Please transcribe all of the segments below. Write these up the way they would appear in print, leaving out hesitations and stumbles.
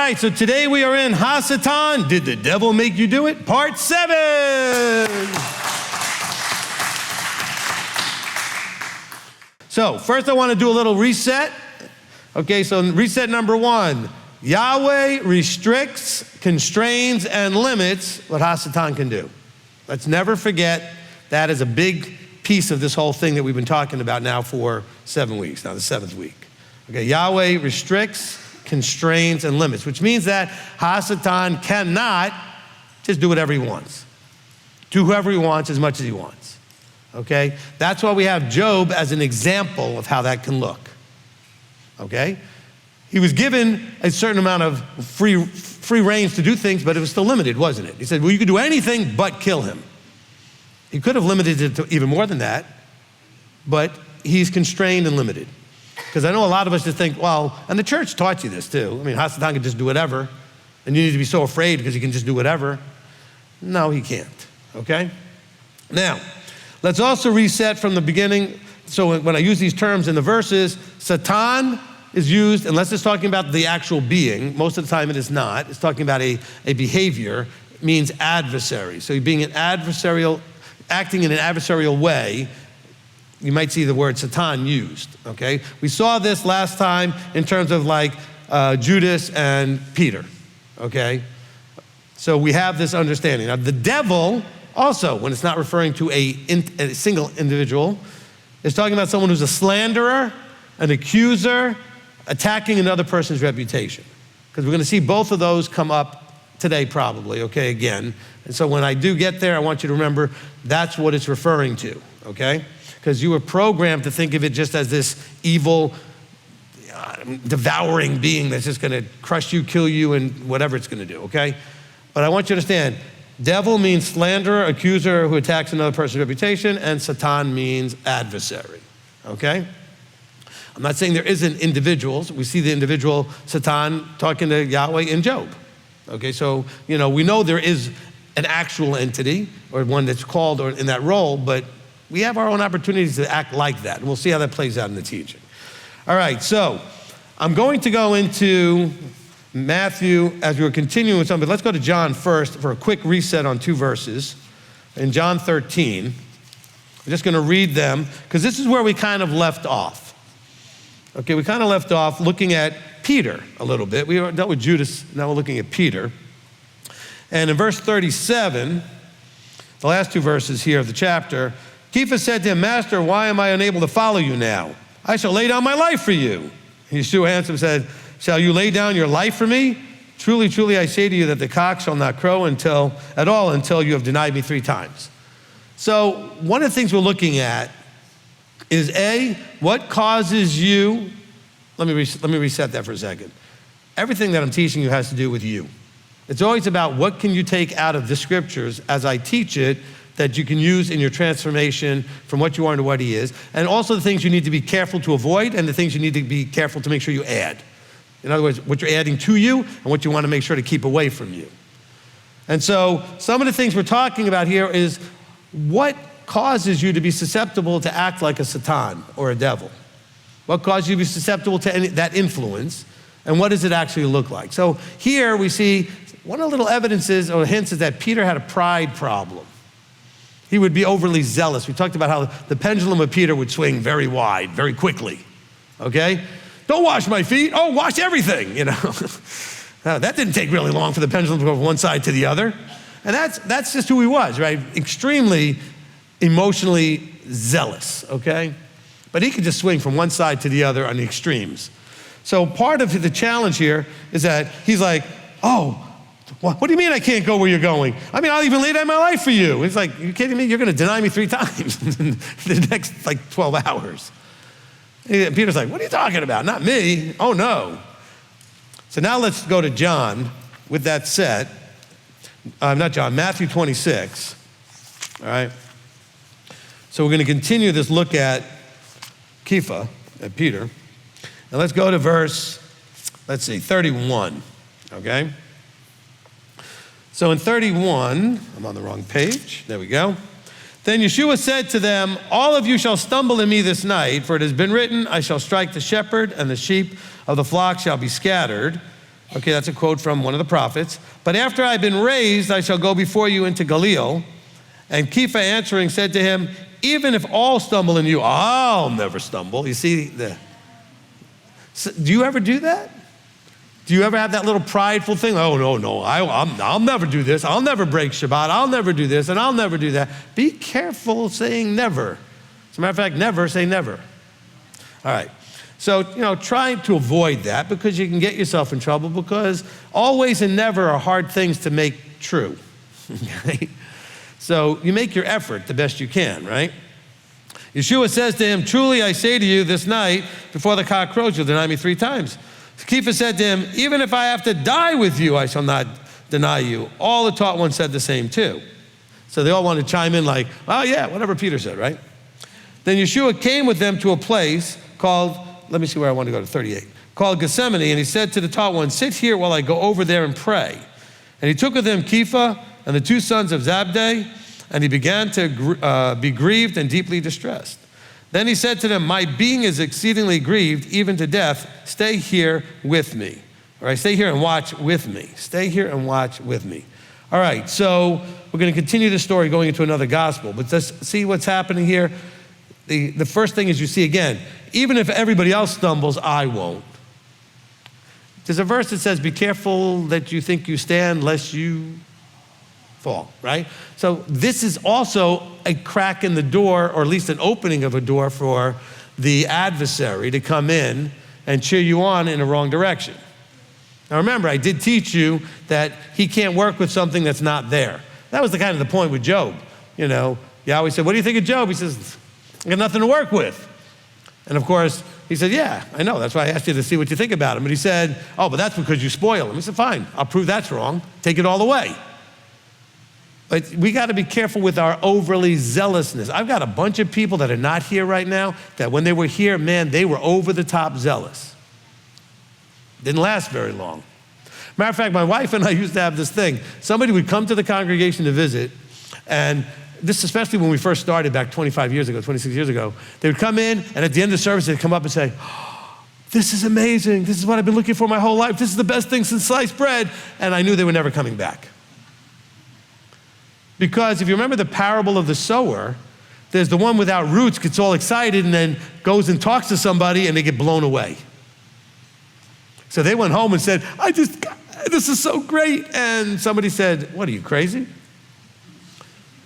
right, so today we are in HaSatan. Did the devil make you do it? Part 7. So first I want to do a little reset. Okay, so reset number 1. Yahweh restricts, constrains, and limits what HaSatan can do. Let's never forget that is a big piece of this whole thing that we've been talking about now for 7 weeks, now the 7th week. Okay, Yahweh restricts, constrains, and limits, which means that HaSatan cannot just do whatever he wants. Do whoever he wants as much as he wants, okay? That's why we have Job as an example of how that can look, okay? He was given a certain amount of free reins to do things, but it was still limited, wasn't it? He said, well, you could do anything but kill him. He could have limited it to even more than that, but he's constrained and limited. Because I know a lot of us just think, well, and the church taught you this too. I mean, HaSatan can just do whatever, and you need to be so afraid because he can just do whatever. No, he can't, okay? Now, let's also reset from the beginning. So when I use these terms in the verses, Satan is used, unless it's talking about the actual being, most of the time it is not. It's talking about a behavior, it means adversary. So being an adversarial, acting in an adversarial way, you might see the word Satan used, okay? We saw this last time in terms of like Judas and Peter, okay? So we have this understanding. Now the devil also, when it's not referring to a single individual, is talking about someone who's a slanderer, an accuser, attacking another person's reputation. Because we're gonna see both of those come up today probably, okay, again. And so when I do get there, I want you to remember that's what it's referring to, okay? Because you were programmed to think of it just as this evil, devouring being that's just gonna crush you, kill you, and whatever it's gonna do, okay? But I want you to understand, devil means slanderer, accuser who attacks another person's reputation, and Satan means adversary, okay? I'm not saying there isn't individuals. We see the individual Satan talking to Yahweh in Job, okay? So, we know there is an actual entity or one that's called or in that role, but we have our own opportunities to act like that. And we'll see how that plays out in the teaching. All right, so I'm going to go into Matthew as we're continuing with something. Let's go to John first for a quick reset on 2 verses. In John 13, I'm just gonna read them because this is where we kind of left off. Okay, we kind of left off looking at Peter a little bit. We dealt with Judas, now we're looking at Peter. And in verse 37, the last 2 verses here of the chapter, Kepha said to him, Master, why am I unable to follow you now? I shall lay down my life for you. Yeshua answered and said, shall you lay down your life for me? Truly, truly, I say to you that the cock shall not crow until you have denied me 3 times. So one of the things we're looking at is what causes you, let me reset that for a second. Everything that I'm teaching you has to do with you. It's always about what can you take out of the scriptures as I teach it that you can use in your transformation from what you are to what he is, and also the things you need to be careful to avoid and the things you need to be careful to make sure you add. In other words, what you're adding to you and what you want to make sure to keep away from you. And so some of the things we're talking about here is what causes you to be susceptible to act like a Satan or a devil? What causes you to be susceptible to that influence? And what does it actually look like? So here we see one of the little evidences or hints is that Peter had a pride problem. He would be overly zealous. We talked about how the pendulum of Peter would swing very wide, very quickly, okay? Don't wash my feet, oh, wash everything, That didn't take really long for the pendulum to go from one side to the other. And that's just who he was, right? Extremely emotionally zealous, okay? But he could just swing from one side to the other on the extremes. So part of the challenge here is that he's like, oh, what do you mean I can't go where you're going? I mean, I'll even lay down my life for you. It's like, you kidding me? You're gonna deny me 3 times in the next 12 hours. And Peter's like, what are you talking about? Not me, oh no. So now let's go to John with that said, Matthew 26, all right? So we're gonna continue this look at Kepha, at Peter. And let's go to verse, 31, okay? So in 31, I'm on the wrong page, there we go. Then Yeshua said to them, all of you shall stumble in me this night, for it has been written, I shall strike the shepherd, and the sheep of the flock shall be scattered. Okay, that's a quote from one of the prophets. But after I've been raised, I shall go before you into Galilee. And Kepha answering said to him, even if all stumble in you, I'll never stumble. You see, do you ever do that? Do you ever have that little prideful thing? Oh, no, I'll never do this. I'll never break Shabbat. I'll never do this, and I'll never do that. Be careful saying never. As a matter of fact, never say never. All right. So, try to avoid that because you can get yourself in trouble because always and never are hard things to make true. Okay? So you make your effort the best you can, right? Yeshua says to him, truly I say to you, this night, before the cock crows, you'll deny me 3 times. Kepha said to him, even if I have to die with you, I shall not deny you. All the taught ones said the same too. So they all want to chime in like, oh yeah, whatever Peter said, right? Then Yeshua came with them to a place called, let me see where I want to go to, 38, called Gethsemane, and he said to the taught ones, sit here while I go over there and pray. And he took with him Kepha and the 2 sons of Zabdi, and he began to be grieved and deeply distressed. Then he said to them, my being is exceedingly grieved, even to death. Stay here with me. All right, stay here and watch with me. Stay here and watch with me. All right, so we're going to continue the story going into another gospel. But let's see what's happening here. The first thing is you see again, even if everybody else stumbles, I won't. There's a verse that says, be careful that you think you stand lest you fall, right? So this is also a crack in the door, or at least an opening of a door for the adversary to come in and cheer you on in the wrong direction. Now remember, I did teach you that he can't work with something that's not there. That was the kind of the point with Job. Yahweh said, what do you think of Job? He says, I got nothing to work with. And of course, he said, yeah, I know. That's why I asked you to see what you think about him. And he said, oh, but that's because you spoil him. He said, fine, I'll prove that's wrong. Take it all away. But we got to be careful with our overly zealousness. I've got a bunch of people that are not here right now that when they were here, man, they were over the top zealous. Didn't last very long. Matter of fact, my wife and I used to have this thing. Somebody would come to the congregation to visit, and this especially when we first started back 25 years ago, 26 years ago, they would come in, and at the end of the service, they'd come up and say, oh, this is amazing. This is what I've been looking for my whole life. This is the best thing since sliced bread. And I knew they were never coming back. Because if you remember the parable of the sower, there's the one without roots gets all excited and then goes and talks to somebody and they get blown away. So they went home and said, this is so great. And somebody said, what, are you crazy?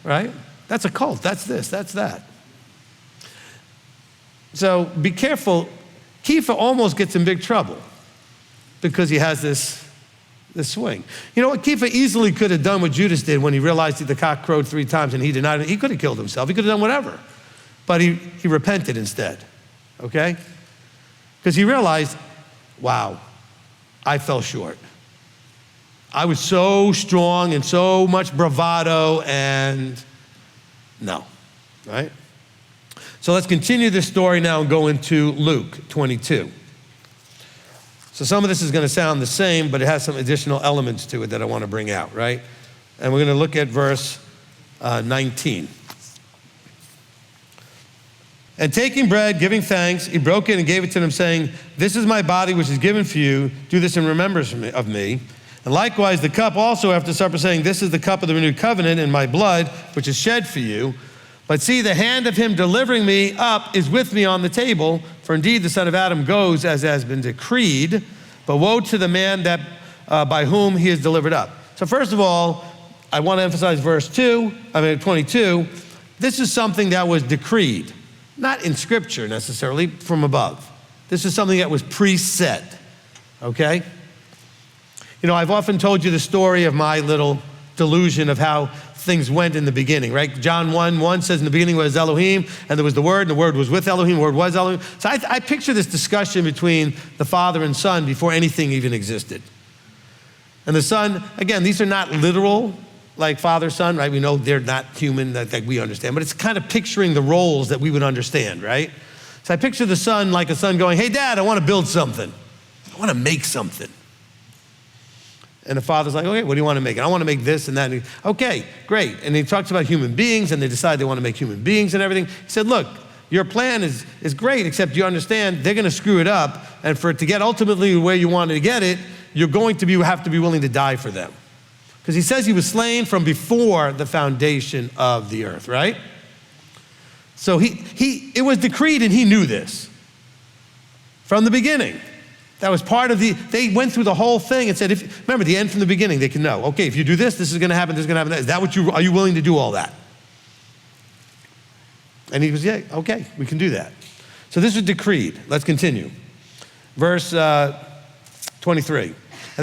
Right? That's a cult. That's this, that's that. So be careful. Kepha almost gets in big trouble because he has this swing. You know what? Kepha easily could have done what Judas did when he realized that the cock crowed 3 times and he denied it. He could have killed himself. He could have done whatever. But he repented instead. Okay? Because he realized, wow, I fell short. I was so strong and so much bravado and no, right? So let's continue this story now and go into Luke 22. So some of this is going to sound the same, but it has some additional elements to it that I want to bring out, right? And we're going to look at verse 19. And taking bread, giving thanks, he broke it and gave it to them, saying, this is my body which is given for you. Do this in remembrance of me. And likewise the cup also after supper, saying, this is the cup of the renewed covenant in my blood, which is shed for you. But see, the hand of him delivering me up is with me on the table. For indeed the Son of Adam goes as has been decreed. But woe to the man that by whom he is delivered up. So first of all, I want to emphasize verse 22. This is something that was decreed. Not in Scripture necessarily, from above. This is something that was preset, okay? You know, I've often told you the story of my little delusion of how things went in the beginning, right? John 1:1 says in the beginning was Elohim, and there was the Word, and the Word was with Elohim, the Word was Elohim. So I picture this discussion between the Father and Son before anything even existed. And the Son, again, these are not literal, like father, son, right? We know they're not human that we understand, but it's kind of picturing the roles that we would understand, right? So I picture the son like a son going, hey, Dad, I want to build something. I want to make something. And the father's like, okay, what do you want to make? I want to make this and that. And okay, great. And he talks about human beings, and they decide they want to make human beings and everything. He said, look, your plan is great, except you understand they're going to screw it up, and for it to get ultimately where you wanted to get it, you're going to have to be willing to die for them. Because he says he was slain from before the foundation of the earth, right? So it was decreed, and he knew this from the beginning. That was part of they went through the whole thing and said, remember the end from the beginning, they can know, okay, if you do this, this is gonna happen, this is gonna happen. Is that are you willing to do all that? And he was, yeah, okay, we can do that. So this was decreed. Let's continue. Verse 23. And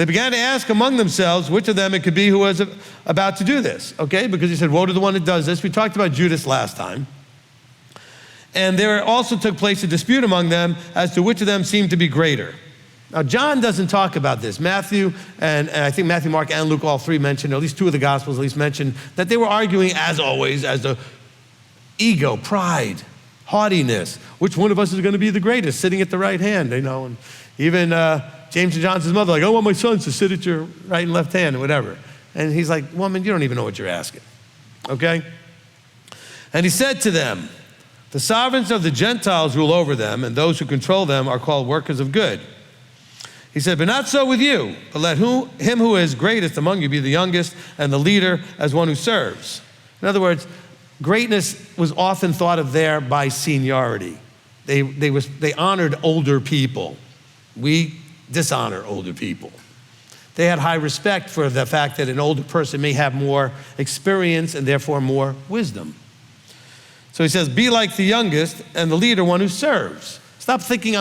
they began to ask among themselves which of them it could be who was about to do this, okay? Because he said, woe to the one that does this. We talked about Judas last time. And there also took place a dispute among them as to which of them seemed to be greater. Now, John doesn't talk about this. Matthew, and I think Matthew, Mark, and Luke, all three mentioned, or at least two of the Gospels at least mentioned, that they were arguing, as always, as the ego, pride, haughtiness. Which one of us is going to be the greatest, sitting at the right hand, you know? And even James and John's mother, like, I want my sons to sit at your right and left hand, or whatever. And he's like, woman, you don't even know what you're asking, okay? And he said to them, the sovereigns of the Gentiles rule over them, and those who control them are called workers of good. He said, but not so with you, but let him who is greatest among you be the youngest, and the leader as one who serves. In other words, greatness was often thought of there by seniority. They honored older people. We dishonor older people. They had high respect for the fact that an older person may have more experience and therefore more wisdom. So he says, be like the youngest and the leader, one who serves. Stop thinking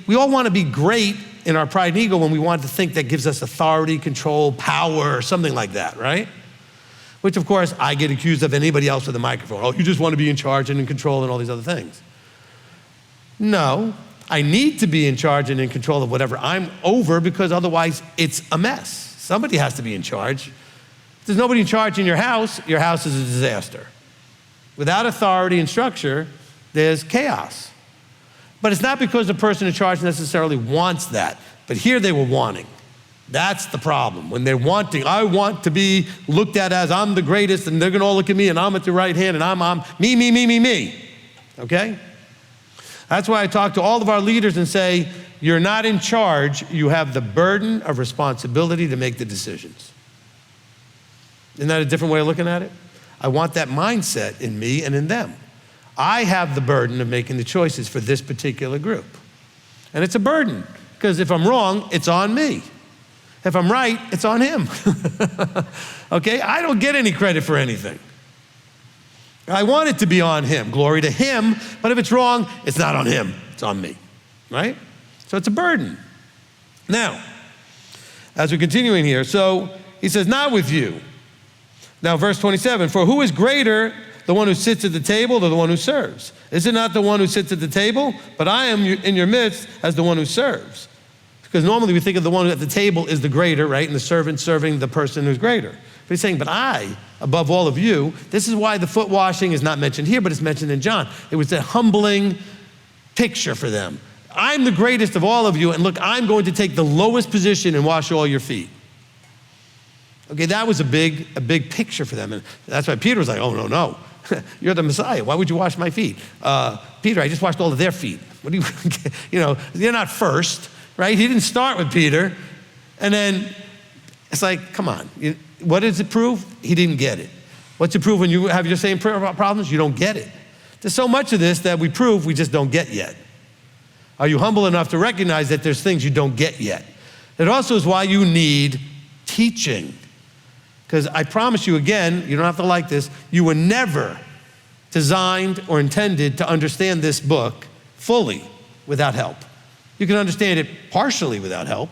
we all want to be great in our pride and ego when we want to think that gives us authority, control, power, or something like that, right? Which of course I get accused of, anybody else with a microphone. Oh, you just want to be in charge and in control and all these other things. No, I need to be in charge and in control of whatever I'm over, because otherwise it's a mess. Somebody has to be in charge. If there's nobody in charge in your house is a disaster. Without authority and structure, there's chaos. But it's not because the person in charge necessarily wants that. But here they were wanting. That's the problem. When they're wanting, I want to be looked at as I'm the greatest, and they're gonna all look at me, and I'm at the right hand, and I'm me. Okay? That's why I talk to all of our leaders and say, you're not in charge, you have the burden of responsibility to make the decisions. Isn't that a different way of looking at it? I want that mindset in me and in them. I have the burden of making the choices for this particular group. And it's a burden, because if I'm wrong, it's on me. If I'm right, it's on him. Okay, I don't get any credit for anything. I want it to be on him, glory to him, but if it's wrong, it's not on him, it's on me, right? So it's a burden. Now, as we're continuing here, so he says, not with you. Now, verse 27, for who is greater, the one who sits at the table or the one who serves? Is it not the one who sits at the table? But I am in your midst as the one who serves. Because normally we think of the one at the table is the greater, right? And the servant serving the person who's greater. But he's saying, but I, above all of you, this is why the foot washing is not mentioned here, but it's mentioned in John. It was a humbling picture for them. I'm the greatest of all of you, and look, I'm going to take the lowest position and wash all your feet. Okay, that was a big picture for them. And that's why Peter was like, oh, no. You're the Messiah. Why would you wash my feet? Peter, I just washed all of their feet. What do you're not first, right? He didn't start with Peter. And then it's like, come on. What does it prove? He didn't get it. What's it prove when you have your same problems? You don't get it. There's so much of this that we prove we just don't get yet. Are you humble enough to recognize that there's things you don't get yet? It also is why you need teaching. Because I promise you again, you don't have to like this, you were never designed or intended to understand this book fully without help. You can understand it partially without help.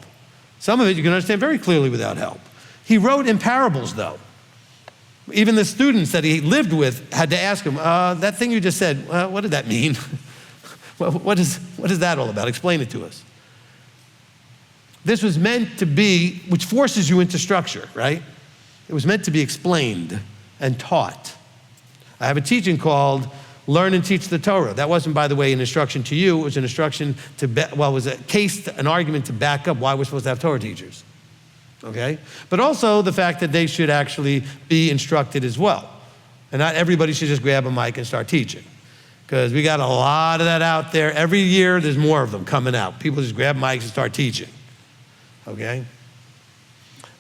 Some of it you can understand very clearly without help. He wrote in parables though. Even the students that he lived with had to ask him, that thing you just said, what did that mean? What is that all about? Explain it to us. This was meant to be, which forces you into structure, right? It was meant to be explained and taught. I have a teaching called Learn and Teach the Torah. That wasn't, by the way, an instruction to you. It was an instruction to, it was an argument to back up why we're supposed to have Torah teachers, okay? But also the fact that they should actually be instructed as well. And not everybody should just grab a mic and start teaching, because we got a lot of that out there. Every year there's more of them coming out. People just grab mics and start teaching, okay?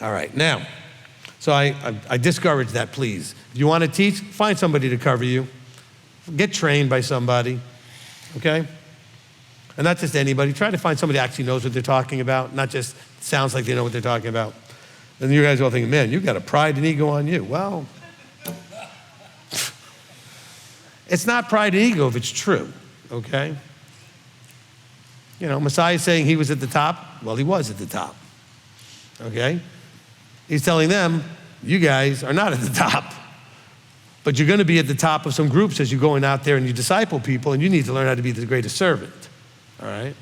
All right, now, so I discourage that, please. If you want to teach, find somebody to cover you. Get trained by somebody, okay? And not just anybody. Try to find somebody who actually knows what they're talking about, not just sounds like they know what they're talking about. And you guys all think, man, you've got a pride and ego on you. Well, it's not pride and ego if it's true, okay? You know, Messiah is saying he was at the top. Well, he was at the top, okay? He's telling them, you guys are not at the top, but you're going to be at the top of some groups as you're going out there and you disciple people, and you need to learn how to be the greatest servant, all right?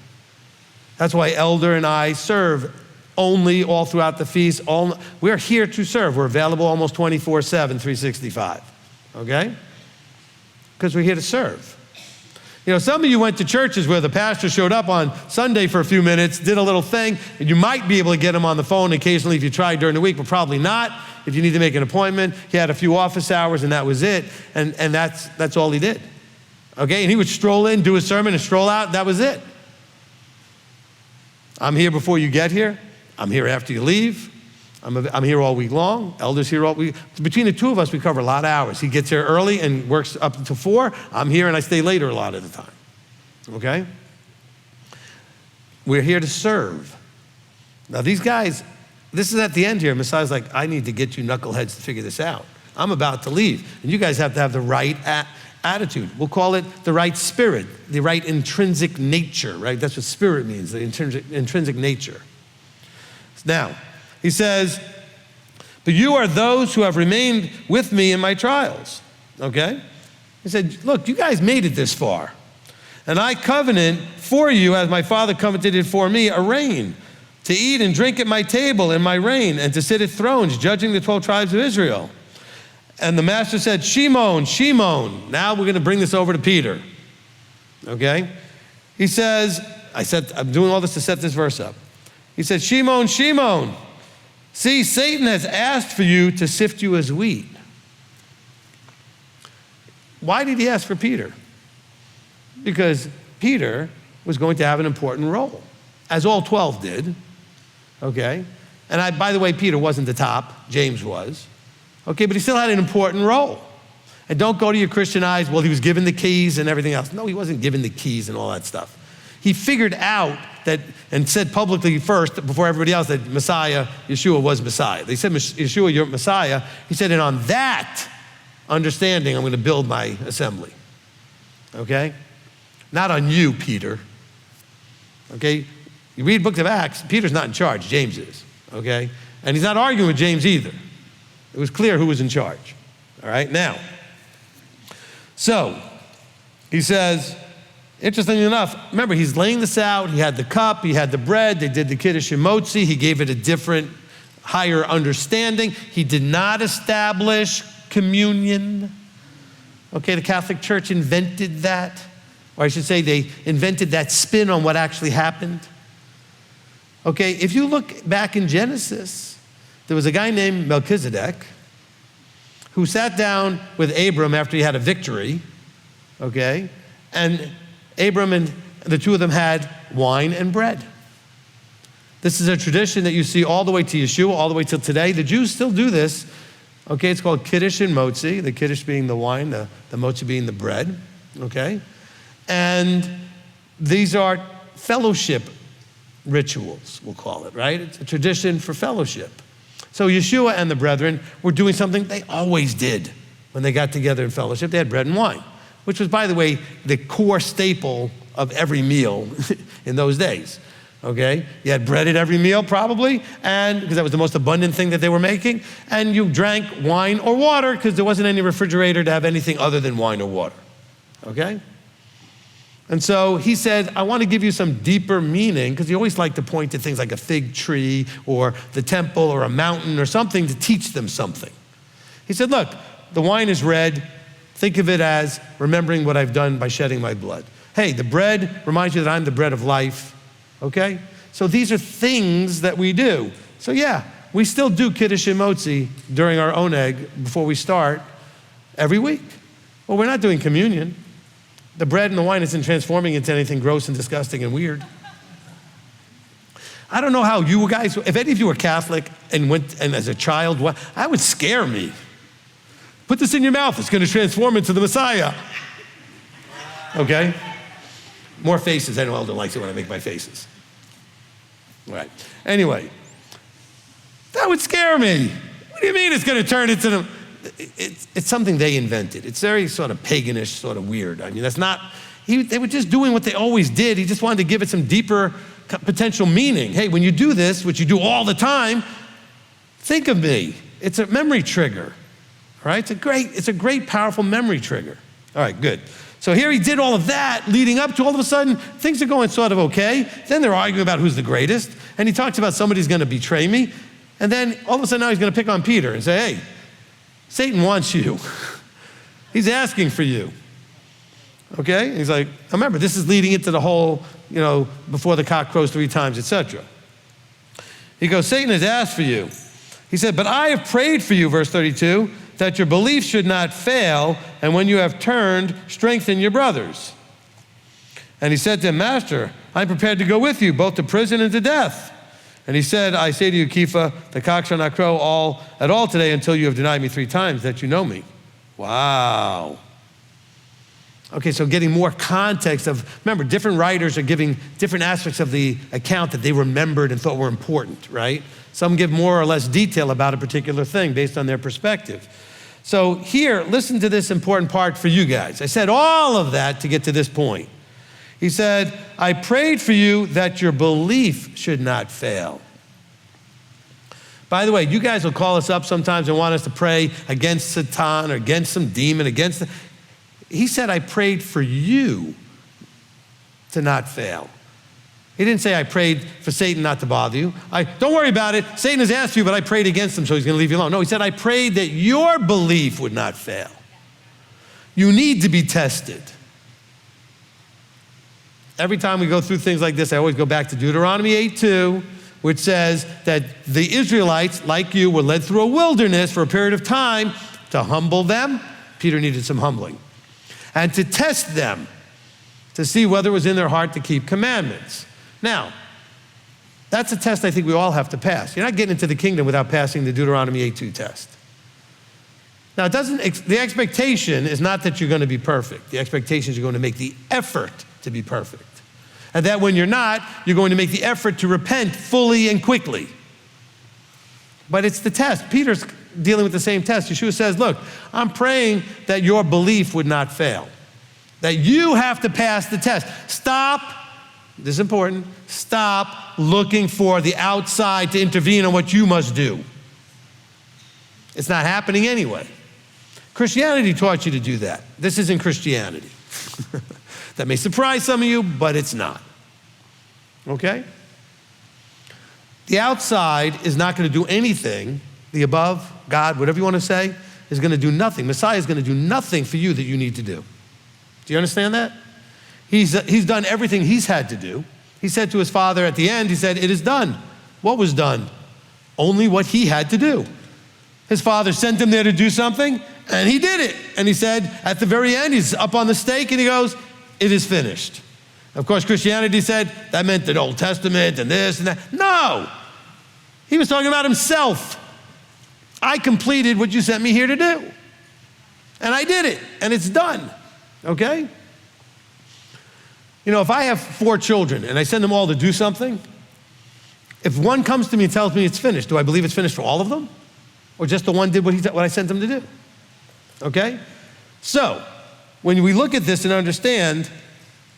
That's why Elder and I serve only all throughout the feast. We're here to serve. We're available almost 24/7, 365, okay? Because we're here to serve. You know, some of you went to churches where the pastor showed up on Sunday for a few minutes, did a little thing, and you might be able to get him on the phone occasionally if you tried during the week, but probably not. If you need to make an appointment, he had a few office hours and that was it, and that's all he did, okay? And he would stroll in, do his sermon, and stroll out, that was it. I'm here before you get here. I'm here after you leave. I'm here all week long. Elder's here all week. Between the two of us, we cover a lot of hours. He gets here early and works up until 4. I'm here and I stay later a lot of the time, okay? We're here to serve. Now these guys, this is at the end here. Messiah's like, I need to get you knuckleheads to figure this out. I'm about to leave. And you guys have to have the right attitude. We'll call it the right spirit, the right intrinsic nature, right? That's what spirit means, the intrinsic nature. Now, he says, but you are those who have remained with me in my trials, okay? He said, look, you guys made it this far. And I covenant for you, as my Father covenanted for me, a reign, to eat and drink at my table in my reign, and to sit at thrones, judging the 12 tribes of Israel. And the master said, Shimon, Shimon. Now we're going to bring this over to Peter, okay? He says, I'm doing all this to set this verse up. He said, Shimon, Shimon. See, Satan has asked for you to sift you as wheat. Why did he ask for Peter? Because Peter was going to have an important role, as all 12 did, okay? And by the way, Peter wasn't the top, James was, okay? But he still had an important role. And don't go to your Christian eyes, well, he was given the keys and everything else. No, he wasn't given the keys and all that stuff. He figured out that, and said publicly first, before everybody else, that Messiah, Yeshua was Messiah. They said, Yeshua, you're Messiah. He said, and on that understanding, I'm going to build my assembly, okay? Not on you, Peter, okay? You read books of Acts, Peter's not in charge, James is, okay? And he's not arguing with James either. It was clear who was in charge, all right? Now, so he says, interestingly enough, remember, he's laying this out. He had the cup, he had the bread, they did the kiddush and m.t.o.i. He gave it a different, higher understanding. He did not establish communion. Okay, the Catholic Church invented that. Or I should say they invented that spin on what actually happened. Okay, if you look back in Genesis, there was a guy named Melchizedek who sat down with Abram after he had a victory, okay, and Abram and the two of them had wine and bread. This is a tradition that you see all the way to Yeshua, all the way till today. The Jews still do this. Okay, it's called Kiddush and m.t.o.i, the Kiddush being the wine, the m.t.o.i being the bread, okay? And these are fellowship rituals, we'll call it, right? It's a tradition for fellowship. So Yeshua and the brethren were doing something they always did when they got together in fellowship. They had bread and wine, which was, by the way, the core staple of every meal in those days, okay? You had bread at every meal, probably, and because that was the most abundant thing that they were making, and you drank wine or water because there wasn't any refrigerator to have anything other than wine or water, okay? And so he said, I want to give you some deeper meaning, because he always liked to point to things like a fig tree or the temple or a mountain or something to teach them something. He said, look, the wine is red. Think of it as remembering what I've done by shedding my blood. Hey, the bread reminds you that I'm the bread of life, okay? So these are things that we do. So yeah, we still do Kiddush and m.t.o.i during our oneg before we start every week. Well, we're not doing communion. The bread and the wine isn't transforming into anything gross and disgusting and weird. I don't know how you guys, if any of you are Catholic, and as a child, that would scare me. Put this in your mouth, it's going to transform into the Messiah. Okay? More faces. I know Eldon likes it when I make my faces. All right. Anyway, that would scare me. What do you mean it's going to turn into the... It's something they invented. It's very sort of paganish, sort of weird. I mean, that's not... They were just doing what they always did. He just wanted to give it some deeper potential meaning. Hey, when you do this, which you do all the time, think of me. It's a memory trigger. All right? It's a great, powerful memory trigger. All right, good. So here he did all of that leading up to all of a sudden, things are going sort of okay. Then they're arguing about who's the greatest. And he talks about somebody's going to betray me. And then all of a sudden now he's going to pick on Peter and say, hey, Satan wants you. He's asking for you. Okay? And he's like, remember, this is leading into the whole, before the cock crows 3 times, etc. He goes, Satan has asked for you. He said, but I have prayed for you, verse 32, that your belief should not fail, and when you have turned, strengthen your brothers. And he said to him, Master, I'm prepared to go with you, both to prison and to death. And he said, I say to you, Kepha, the cock shall not crow at all today until you have denied me 3 times that you know me. Wow. Okay, so getting more context remember, different writers are giving different aspects of the account that they remembered and thought were important, right? Some give more or less detail about a particular thing based on their perspective. So here, listen to this important part for you guys. I said all of that to get to this point. He said, I prayed for you that your belief should not fail. By the way, you guys will call us up sometimes and want us to pray against Satan or against some demon, He said, I prayed for you to not fail. He didn't say I prayed for Satan not to bother you. Don't worry about it. Satan has asked you, but I prayed against him, so he's going to leave you alone. No, he said, I prayed that your belief would not fail. You need to be tested. Every time we go through things like this, I always go back to Deuteronomy 8:2, which says that the Israelites, like you, were led through a wilderness for a period of time to humble them. Peter needed some humbling. And to test them, to see whether it was in their heart to keep commandments. Now, that's a test I think we all have to pass. You're not getting into the kingdom without passing the Deuteronomy 8:2 test. Now, the expectation is not that you're going to be perfect. The expectation is you're going to make the effort to be perfect. And that when you're not, you're going to make the effort to repent fully and quickly. But it's the test. Peter's dealing with the same test. Yeshua says, look, I'm praying that your belief would not fail. That you have to pass the test. Stop, this is important, stop looking for the outside to intervene on what you must do. It's not happening anyway. Christianity taught you to do that. This isn't Christianity. That may surprise some of you, but it's not. Okay? The outside is not going to do anything. The above, God, whatever you want to say, is going to do nothing. Messiah is going to do nothing for you that you need to do. Do you understand that? He's done everything he's had to do. He said to his Father at the end, he said, it is done. What was done? Only what he had to do. His Father sent him there to do something, and he did it. And he said, at the very end, he's up on the stake, and he goes, it is finished. Of course, Christianity said that meant the Old Testament and this and that. No! He was talking about himself. I completed what you sent me here to do. And I did it, and it's done. Okay? If I have 4 children and I send them all to do something, if one comes to me and tells me it's finished, do I believe it's finished for all of them? Or just the one did what I sent them to do? Okay? So, when we look at this and understand,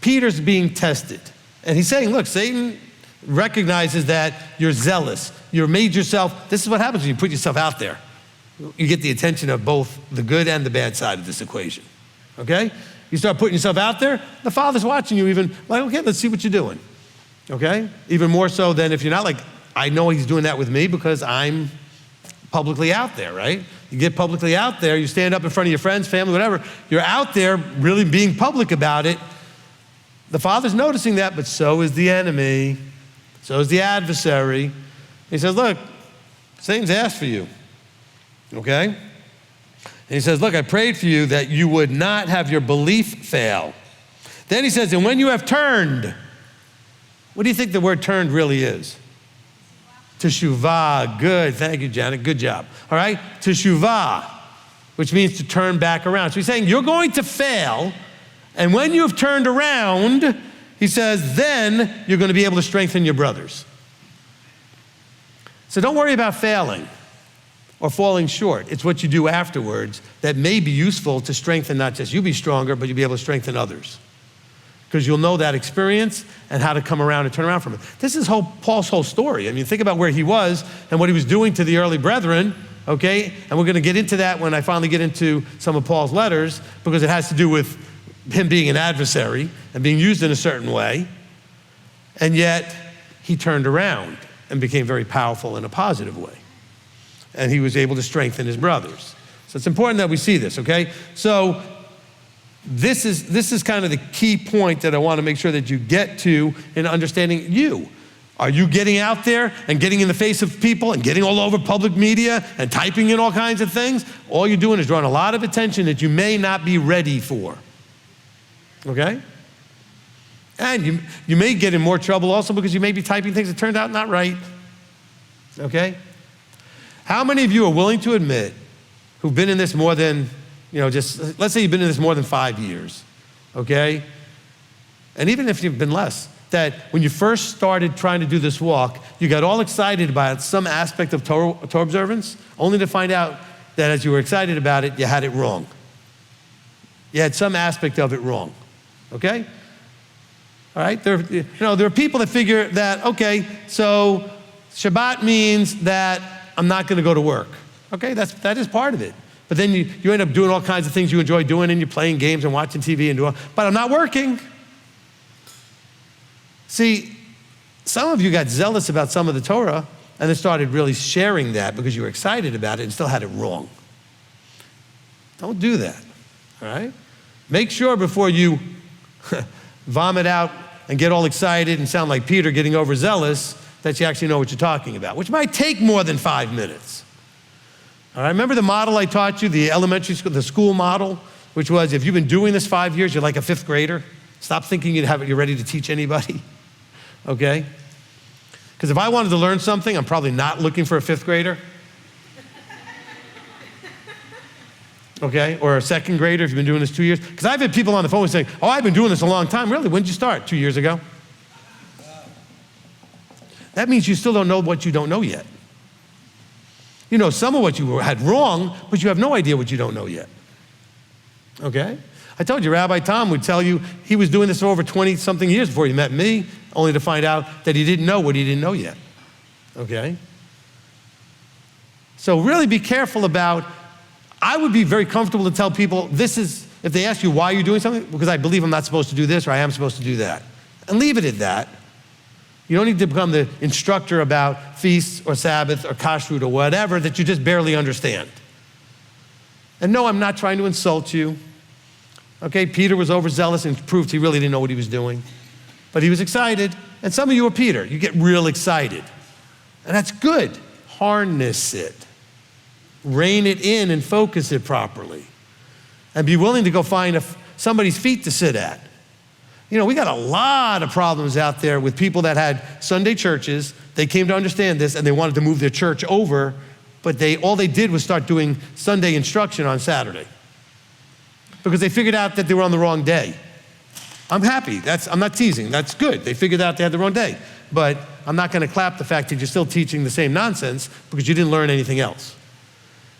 Peter's being tested. And he's saying, look, Satan recognizes that you're zealous. You've made yourself, this is what happens when you put yourself out there. You get the attention of both the good and the bad side of this equation. Okay? You start putting yourself out there, the Father's watching you even, like, okay, let's see what you're doing. Okay? Even more so than if you're not like, I know he's doing that with me because I'm publicly out there, right? You get publicly out there, you stand up in front of your friends, family, whatever, you're out there really being public about it. The Father's noticing that, but so is the enemy, so is the adversary. He says, look, Satan's asked for you, okay? And he says, look, I prayed for you that you would not have your belief fail. Then he says, and when you have turned, what do you think the word turned really is? Teshuvah, good, thank you, Janet, good job. All right, teshuvah, which means to turn back around. So he's saying you're going to fail, and when you've turned around, he says, then you're going to be able to strengthen your brothers. So don't worry about failing or falling short. It's what you do afterwards that may be useful to strengthen not just you be stronger, but you'll be able to strengthen others. Because you'll know that experience and how to come around and turn around from it. This is Paul's whole story. I mean, think about where he was and what he was doing to the early brethren, okay? And we're going to get into that when I finally get into some of Paul's letters, because it has to do with him being an adversary and being used in a certain way. And yet, he turned around and became very powerful in a positive way. And he was able to strengthen his brothers. So it's important that we see this, okay? So this is kind of the key point that I want to make sure that you get to in understanding you. Are you getting out there and getting in the face of people and getting all over public media and typing in all kinds of things? All you're doing is drawing a lot of attention that you may not be ready for, okay? And you may get in more trouble also because you may be typing things that turned out not right, okay? How many of you are willing to admit who've been in this more than, just, let's say you've been in this more than 5 years, okay? And even if you've been less, that when you first started trying to do this walk, you got all excited about some aspect of Torah observance, only to find out that as you were excited about it, you had it wrong. You had some aspect of it wrong, okay? All right, there are people that figure that, okay, so Shabbat means that I'm not gonna go to work. Okay, that is part of it. But then you end up doing all kinds of things you enjoy doing, and you're playing games and watching TV and doing, but I'm not working. See, some of you got zealous about some of the Torah and then started really sharing that because you were excited about it and still had it wrong. Don't do that, all right? Make sure before you vomit out and get all excited and sound like Peter getting overzealous that you actually know what you're talking about, which might take more than 5 minutes. All right, remember the model I taught you, the elementary school, the school model, which was if you've been doing this 5 years, you're like a 5th grader. Stop thinking you're ready to teach anybody, okay? Because if I wanted to learn something, I'm probably not looking for a 5th grader. Okay, or a 2nd grader if you've been doing this 2 years. Because I've had people on the phone saying, oh, I've been doing this a long time. Really, when did you start? 2 years ago? That means you still don't know what you don't know yet. You know some of what you had wrong, but you have no idea what you don't know yet. Okay? I told you, Rabbi Tom would tell you he was doing this for over 20-something years before he met me, only to find out that he didn't know what he didn't know yet. Okay? So really be careful about, I would be very comfortable to tell people this is, if they ask you why you're doing something, because I believe I'm not supposed to do this or I am supposed to do that. And leave it at that. You don't need to become the instructor about feasts or Sabbath or kashrut or whatever that you just barely understand. And no, I'm not trying to insult you. Okay, Peter was overzealous and proved he really didn't know what he was doing. But he was excited. And some of you are Peter. You get real excited. And that's good. Harness it. Rein it in and focus it properly. And be willing to go find somebody's feet to sit at. We got a lot of problems out there with people that had Sunday churches. They came to understand this and they wanted to move their church over, but all they did was start doing Sunday instruction on Saturday because they figured out that they were on the wrong day. I'm happy. I'm not teasing. That's good. They figured out they had the wrong day. But I'm not going to clap the fact that you're still teaching the same nonsense because you didn't learn anything else.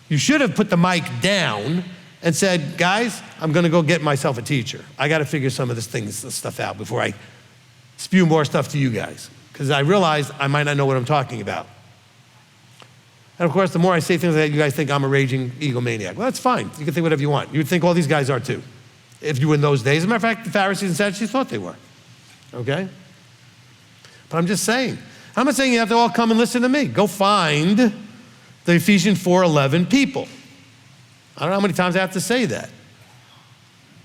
You should have put the mic down and said, guys, I'm gonna go get myself a teacher. I gotta figure some of this stuff out before I spew more stuff to you guys. Because I realized I might not know what I'm talking about. And of course, the more I say things like that, you guys think I'm a raging egomaniac. Well, that's fine. You can think whatever you want. You would think all these guys are too. If you were in those days. As a matter of fact, the Pharisees and Sadducees thought they were. Okay? But I'm just saying. I'm not saying you have to all come and listen to me. Go find the Ephesians 4:11 people. I don't know how many times I have to say that.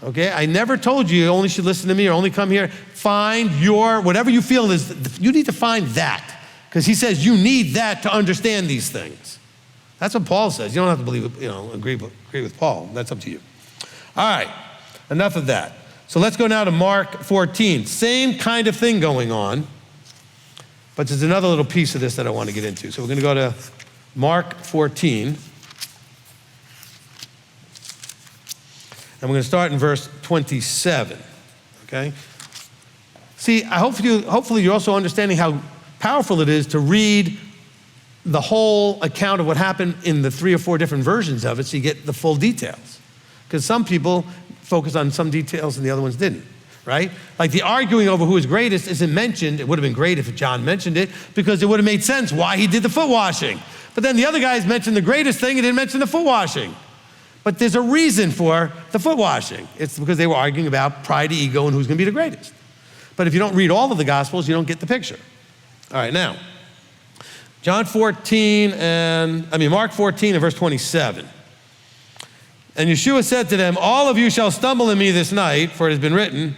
Okay, I never told you only should listen to me or only come here. Find whatever you feel is, you need to find that. Because he says you need that to understand these things. That's what Paul says. You don't have to believe, agree with Paul. That's up to you. All right, enough of that. So let's go now to Mark 14. Same kind of thing going on. But there's another little piece of this that I want to get into. So we're going to go to Mark 14. And we're going to start in verse 27, okay? See, hopefully you're also understanding how powerful it is to read the whole account of what happened in the 3 or 4 different versions of it so you get the full details. Because some people focus on some details and the other ones didn't, right? Like the arguing over who is greatest isn't mentioned. It would have been great if John mentioned it because it would have made sense why he did the foot washing. But then the other guys mentioned the greatest thing and didn't mention the foot washing. But there's a reason for the foot washing. It's because they were arguing about pride, ego, and who's going to be the greatest. But if you don't read all of the Gospels, you don't get the picture. All right, now, Mark 14 and verse 27. And Yeshua said to them, all of you shall stumble in me this night, for it has been written,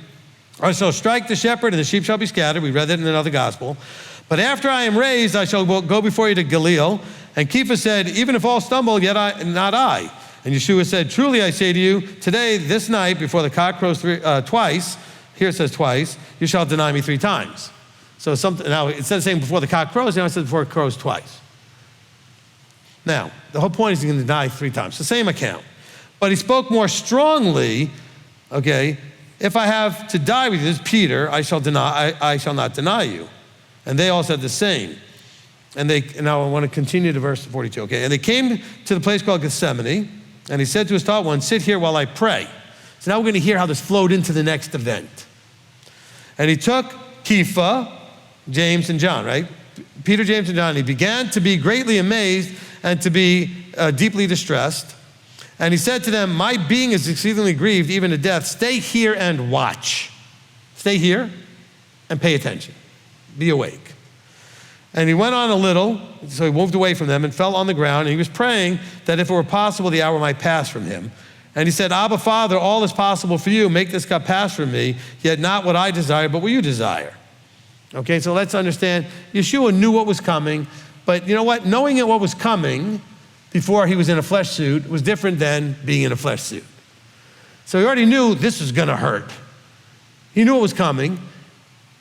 I shall strike the shepherd and the sheep shall be scattered. We read that in another gospel. But after I am raised, I shall go before you to Galilee. And Kepha said, even if all stumble, yet not I. And Yeshua said, truly I say to you, today, this night, before the cock crows twice, here it says twice, you shall deny me 3 times. So now, instead of saying before the cock crows, now it says before it crows twice. Now, the whole point is he's going to deny 3 times. The same account. But he spoke more strongly, okay, if I have to die with you, this is Peter, I shall not deny you. And they all said the same. And now I want to continue to verse 42, okay? And they came to the place called Gethsemane, and he said to his taught one, sit here while I pray. So now we're going to hear how this flowed into the next event. And he took Kepha, James, and John, right? Peter, James, and John. He began to be greatly amazed and to be deeply distressed. And he said to them, my being is exceedingly grieved, even to death. Stay here and watch. Stay here and pay attention. Be awake. And he went on a little, so he moved away from them and fell on the ground. And he was praying that if it were possible, the hour might pass from him. And he said, Abba, Father, all is possible for you. Make this cup pass from me, yet not what I desire, but what you desire. Okay, so let's understand, Yeshua knew what was coming, but you know what? Knowing what was coming before he was in a flesh suit was different than being in a flesh suit. So he already knew this was gonna hurt. He knew it was coming,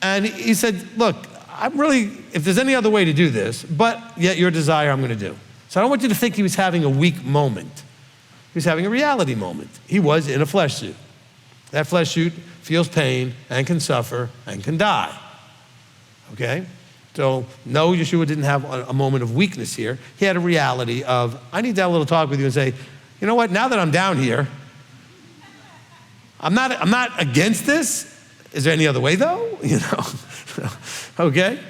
and he said, look, if there's any other way to do this, but yet your desire I'm gonna do. So I don't want you to think he was having a weak moment. He was having a reality moment. He was in a flesh suit. That flesh suit feels pain and can suffer and can die, okay? So no, Yeshua didn't have a moment of weakness here. He had a reality of, I need to have a little talk with you and say, you know what, now that I'm down here, I'm not against this. Is there any other way though? You know, okay?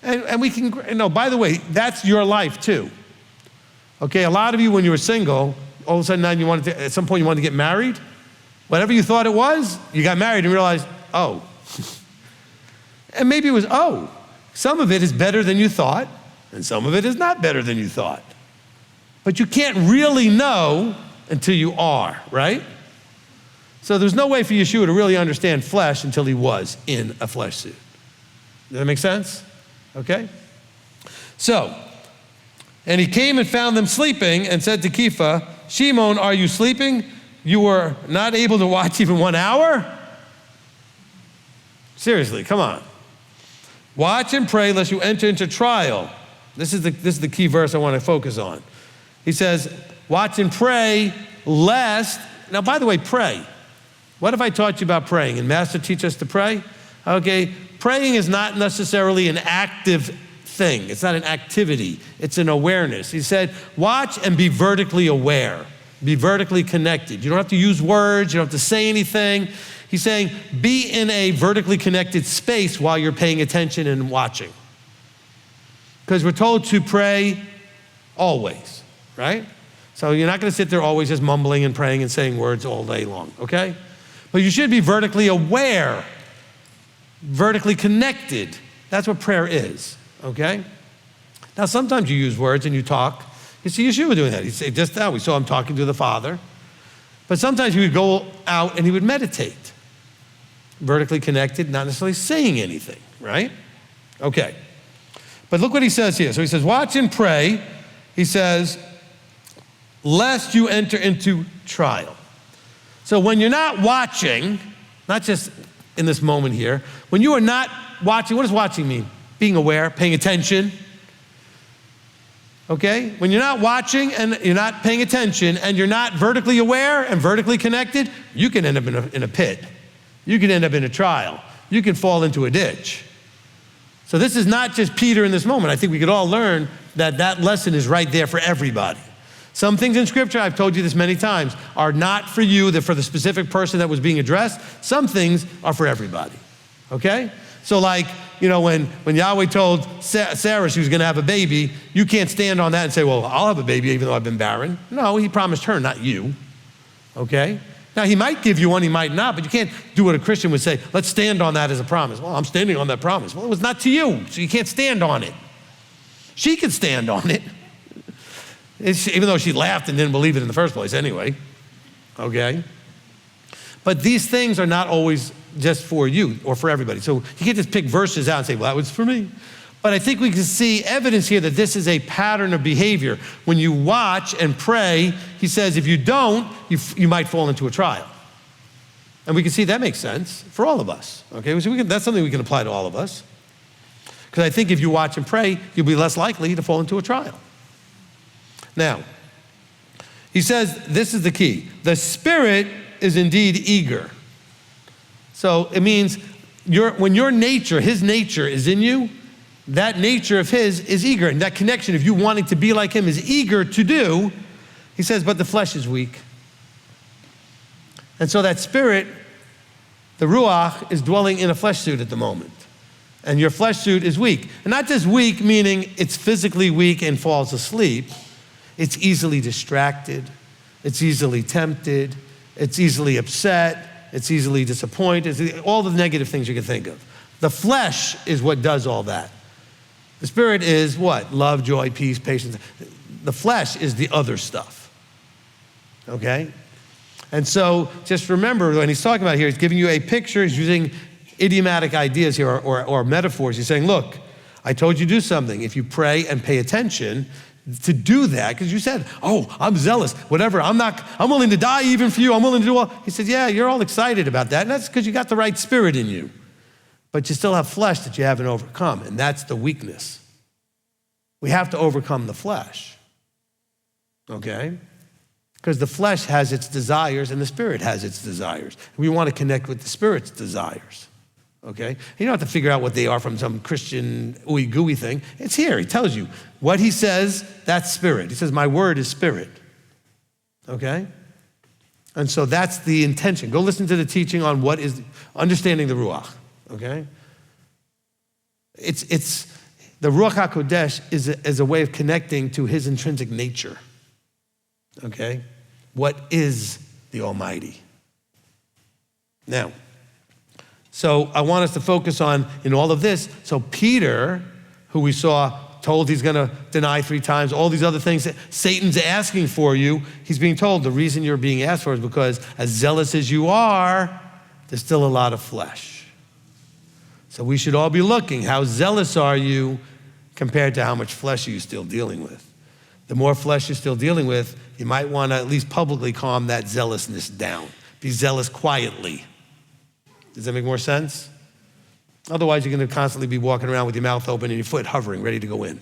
And we can, by the way, that's your life too. Okay, a lot of you when you were single, all of a sudden now at some point you wanted to get married. Whatever you thought it was, you got married and realized, oh. And maybe it was, oh. Some of it is better than you thought, and some of it is not better than you thought. But you can't really know until you are, right? So there's no way for Yeshua to really understand flesh until he was in a flesh suit. Does that make sense? Okay? So, and he came and found them sleeping and said to Kepha, Shimon, are you sleeping? You were not able to watch even 1 hour? Seriously, come on. Watch and pray lest you enter into trial. This is the key verse I want to focus on. He says, watch and pray lest, now by the way, pray. What if I taught you about praying? And Master teach us to pray? Okay, praying is not necessarily an active thing. It's not an activity. It's an awareness. He said, watch and be vertically aware. Be vertically connected. You don't have to use words. You don't have to say anything. He's saying, be in a vertically connected space while you're paying attention and watching. Because we're told to pray always, right? So you're not going to sit there always just mumbling and praying and saying words all day long, okay? But you should be vertically aware, vertically connected. That's what prayer is, okay? Now, sometimes you use words and you talk. You see Yeshua doing that. He'd say, just now we saw him talking to the Father. But sometimes he would go out and he would meditate. Vertically connected, not necessarily saying anything, right? Okay. But look what he says here. So he says, watch and pray. He says, lest you enter into trial. So when you're not watching, not just in this moment here, when you are not watching, what does watching mean? being aware, paying attention. Okay? When you're not watching and you're not paying attention and you're not vertically aware and vertically connected, you can end up in a pit. You can end up in a trial. You can fall into a ditch. So this is not just Peter in this moment. I think we could all learn that that lesson is right there for everybody. Some things in Scripture, I've told you this many times, are not for you, they're for the specific person that was being addressed. Some things are for everybody, okay? So like, when Yahweh told Sarah she was gonna have a baby, you can't stand on that and say, well, I'll have a baby even though I've been barren. No, he promised her, not you, okay? Now, he might give you one, he might not, but you can't do what a Christian would say, let's stand on that as a promise. Well, I'm standing on that promise. Well, it was not to you, so you can't stand on it. She could stand on it, even though she laughed and didn't believe it in the first place anyway, okay? But these things are not always just for you or for everybody. So you can't just pick verses out and say, well, that was for me. But I think we can see evidence here that this is a pattern of behavior. When you watch and pray, he says, if you don't, you might fall into a trial. And we can see that makes sense for all of us, okay? So that's something we can apply to all of us. Because I think if you watch and pray, you'll be less likely to fall into a trial. Now, he says, this is the key. The Spirit is indeed eager. So it means when your nature, his nature is in you, that nature of his is eager. And that connection of you wanting to be like him is eager to do. He says, but the flesh is weak. And so that Spirit, the Ruach, is dwelling in a flesh suit at the moment. And your flesh suit is weak. And not just weak, meaning it's physically weak and falls asleep. It's easily distracted. It's easily tempted. It's easily upset. It's easily disappointed. All the negative things you can think of. The flesh is what does all that. The Spirit is what? Love, joy, peace, patience. The flesh is the other stuff. Okay? And so just remember, when he's talking about here, he's giving you a picture. He's using idiomatic ideas here or metaphors. He's saying, look, I told you to do something. If you pray and pay attention to do that, because you said, oh, I'm zealous, whatever. I'm willing to die even for you. I'm willing to do all. He said, yeah, you're all excited about that. And that's because you got the right spirit in you. But you still have flesh that you haven't overcome. And that's the weakness. We have to overcome the flesh. Okay? Because the flesh has its desires and the Spirit has its desires. We want to connect with the Spirit's desires. Okay? You don't have to figure out what they are from some Christian ooey gooey thing. It's here. He tells you what he says, that's spirit. He says, my word is spirit. Okay? And so that's the intention. Go listen to the teaching on what is understanding the Ruach. Okay? It's the Ruach HaKodesh is a way of connecting to his intrinsic nature. Okay? What is the Almighty? Now, so I want us to focus on, in all of this, so Peter, who we saw told he's gonna deny 3 times, all these other things that Satan's asking for you, he's being told the reason you're being asked for is because as zealous as you are, there's still a lot of flesh. So we should all be looking, how zealous are you compared to how much flesh are you still dealing with? The more flesh you're still dealing with, you might wanna at least publicly calm that zealousness down. Be zealous quietly. Does that make more sense? Otherwise, you're gonna constantly be walking around with your mouth open and your foot hovering, ready to go in,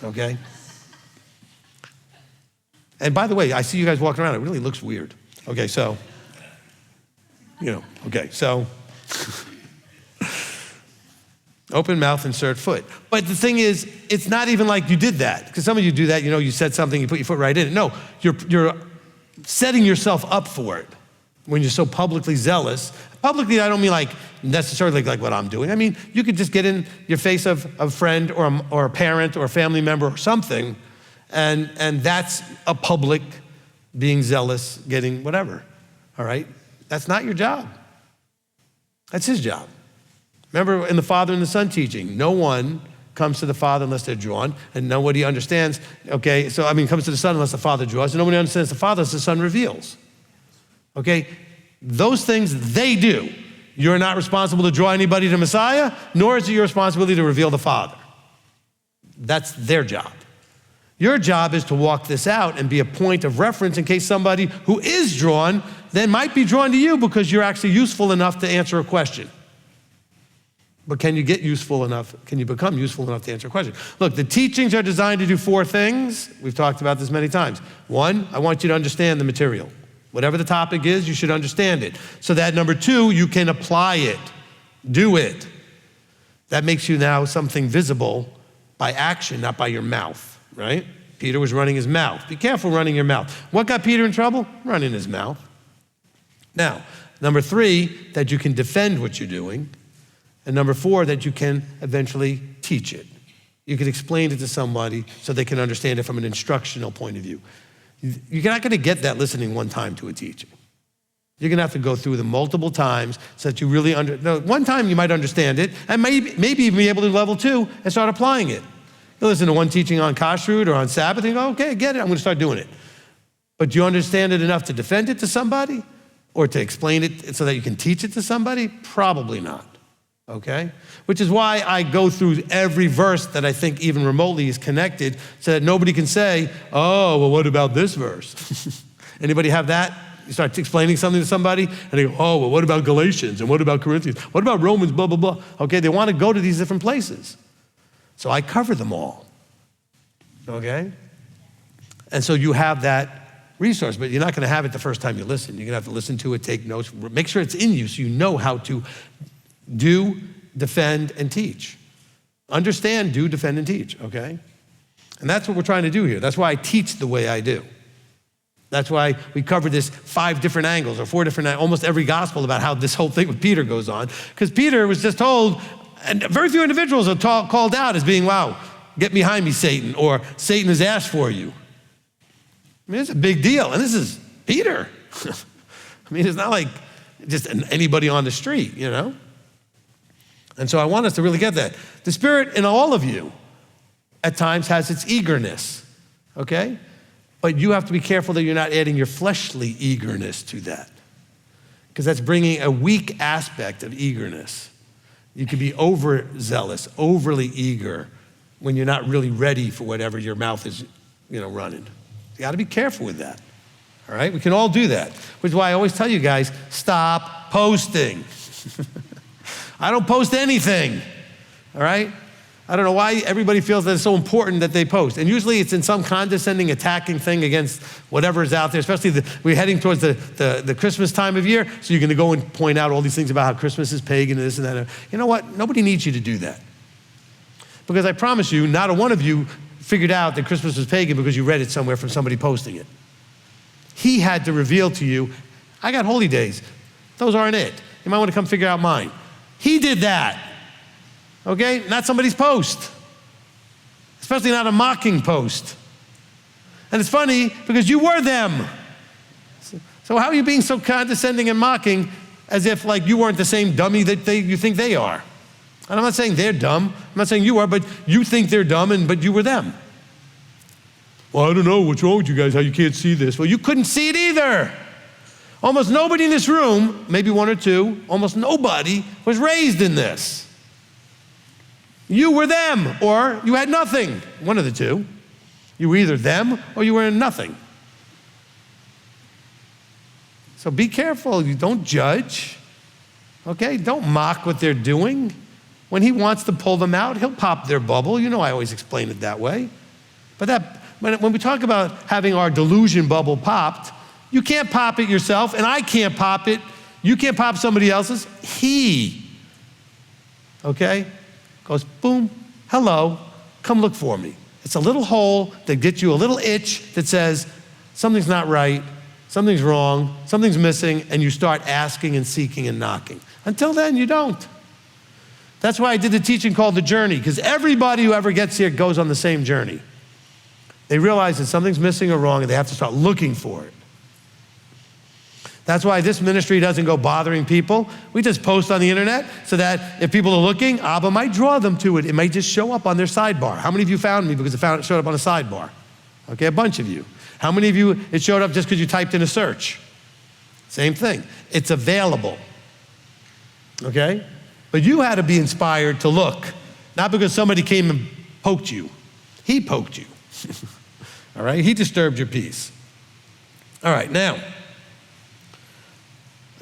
okay? And by the way, I see you guys walking around, it really looks weird. Okay, so, open mouth, insert foot. But the thing is, it's not even like you did that, because some of you do that, you said something, you put your foot right in it. No, you're setting yourself up for it when you're so publicly zealous. Publicly, I don't mean like necessarily like what I'm doing. I mean, you could just get in your face of a friend or a parent or a family member or something, and that's a public being zealous, getting whatever, all right? That's not your job. That's his job. Remember in the Father and the Son teaching, no one comes to the Father unless they're drawn, and nobody understands, okay? So, comes to the Son unless the Father draws, and nobody understands the Father unless the Son reveals. Okay? Those things they do. You're not responsible to draw anybody to Messiah, nor is it your responsibility to reveal the Father. That's their job. Your job is to walk this out and be a point of reference in case somebody who is drawn then might be drawn to you because you're actually useful enough to answer a question. But can you get useful enough? Can you become useful enough to answer a question? Look, the teachings are designed to do 4 things. We've talked about this many times. 1, I want you to understand the material. Whatever the topic is, you should understand it. So that number 2, you can apply it, do it. That makes you now something visible by action, not by your mouth, right? Peter was running his mouth. Be careful running your mouth. What got Peter in trouble? Running his mouth. Now, number 3, that you can defend what you're doing. And number 4, that you can eventually teach it. You can explain it to somebody so they can understand it from an instructional point of view. You're not going to get that listening one time to a teaching. You're going to have to go through them multiple times so that you really one time you might understand it, and maybe even be able to level 2 and start applying it. You listen to one teaching on kashrut or on Sabbath and you go, okay, I get it, I'm going to start doing it. But do you understand it enough to defend it to somebody or to explain it so that you can teach it to somebody? Probably not. Okay? Which is why I go through every verse that I think even remotely is connected so that nobody can say, oh, well, what about this verse? Anybody have that? You start explaining something to somebody and they go, oh, well, what about Galatians? And what about Corinthians? What about Romans, blah, blah, blah. Okay, they want to go to these different places. So I cover them all. Okay? And so you have that resource, but you're not going to have it the first time you listen. You're going to have to listen to it, take notes, make sure it's in you so you know how to do, defend, and teach. Understand, do, defend, and teach, okay? And that's what we're trying to do here. That's why I teach the way I do. That's why we cover this 5 different angles or 4 different, almost every gospel about how this whole thing with Peter goes on. Because Peter was just told, and very few individuals are called out as being, wow, get behind me, Satan, or Satan has asked for you. I mean, it's a big deal, and this is Peter. I mean, it's not like just anybody on the street, you know? And so I want us to really get that. The Spirit in all of you at times has its eagerness, okay? But you have to be careful that you're not adding your fleshly eagerness to that, because that's bringing a weak aspect of eagerness. You can be overzealous, overly eager when you're not really ready for whatever your mouth is, running. You gotta be careful with that, all right? We can all do that, which is why I always tell you guys, stop posting. I don't post anything, all right? I don't know why everybody feels that it's so important that they post. And usually it's in some condescending, attacking thing against whatever is out there, especially we're heading towards the Christmas time of year, so you're gonna go and point out all these things about how Christmas is pagan and this and that. You know what? Nobody needs you to do that. Because I promise you, not a one of you figured out that Christmas was pagan because you read it somewhere from somebody posting it. He had to reveal to you, I got holy days. Those aren't it. You might wanna come figure out mine. He did that, okay? Not somebody's post, especially not a mocking post. And it's funny because you were them. So how are you being so condescending and mocking as if like you weren't the same dummy that you think they are? And I'm not saying they're dumb. I'm not saying you are, but you think they're dumb, but you were them. Well, I don't know what's wrong with you guys, how you can't see this. Well, you couldn't see it either. Almost nobody in this room, maybe 1 or 2, almost nobody was raised in this. You were them, or you had nothing. One of the two. You were either them or you were in nothing. So be careful, you don't judge, okay? Don't mock what they're doing. When he wants to pull them out, he'll pop their bubble. You know I always explain it that way. But when we talk about having our delusion bubble popped, you can't pop it yourself, and I can't pop it. You can't pop somebody else's. He, okay, goes boom, hello, come look for me. It's a little hole that gets you a little itch that says something's not right, something's wrong, something's missing, and you start asking and seeking and knocking. Until then, you don't. That's why I did the teaching called The Journey, because everybody who ever gets here goes on the same journey. They realize that something's missing or wrong, and they have to start looking for it. That's why this ministry doesn't go bothering people. We just post on the internet so that if people are looking, Abba might draw them to it. It might just show up on their sidebar. How many of you found me because it showed up on a sidebar? Okay, a bunch of you. How many of you, it showed up just because you typed in a search? Same thing. It's available, okay? But you had to be inspired to look, not because somebody came and poked you. He poked you, all right? He disturbed your peace. All right, now,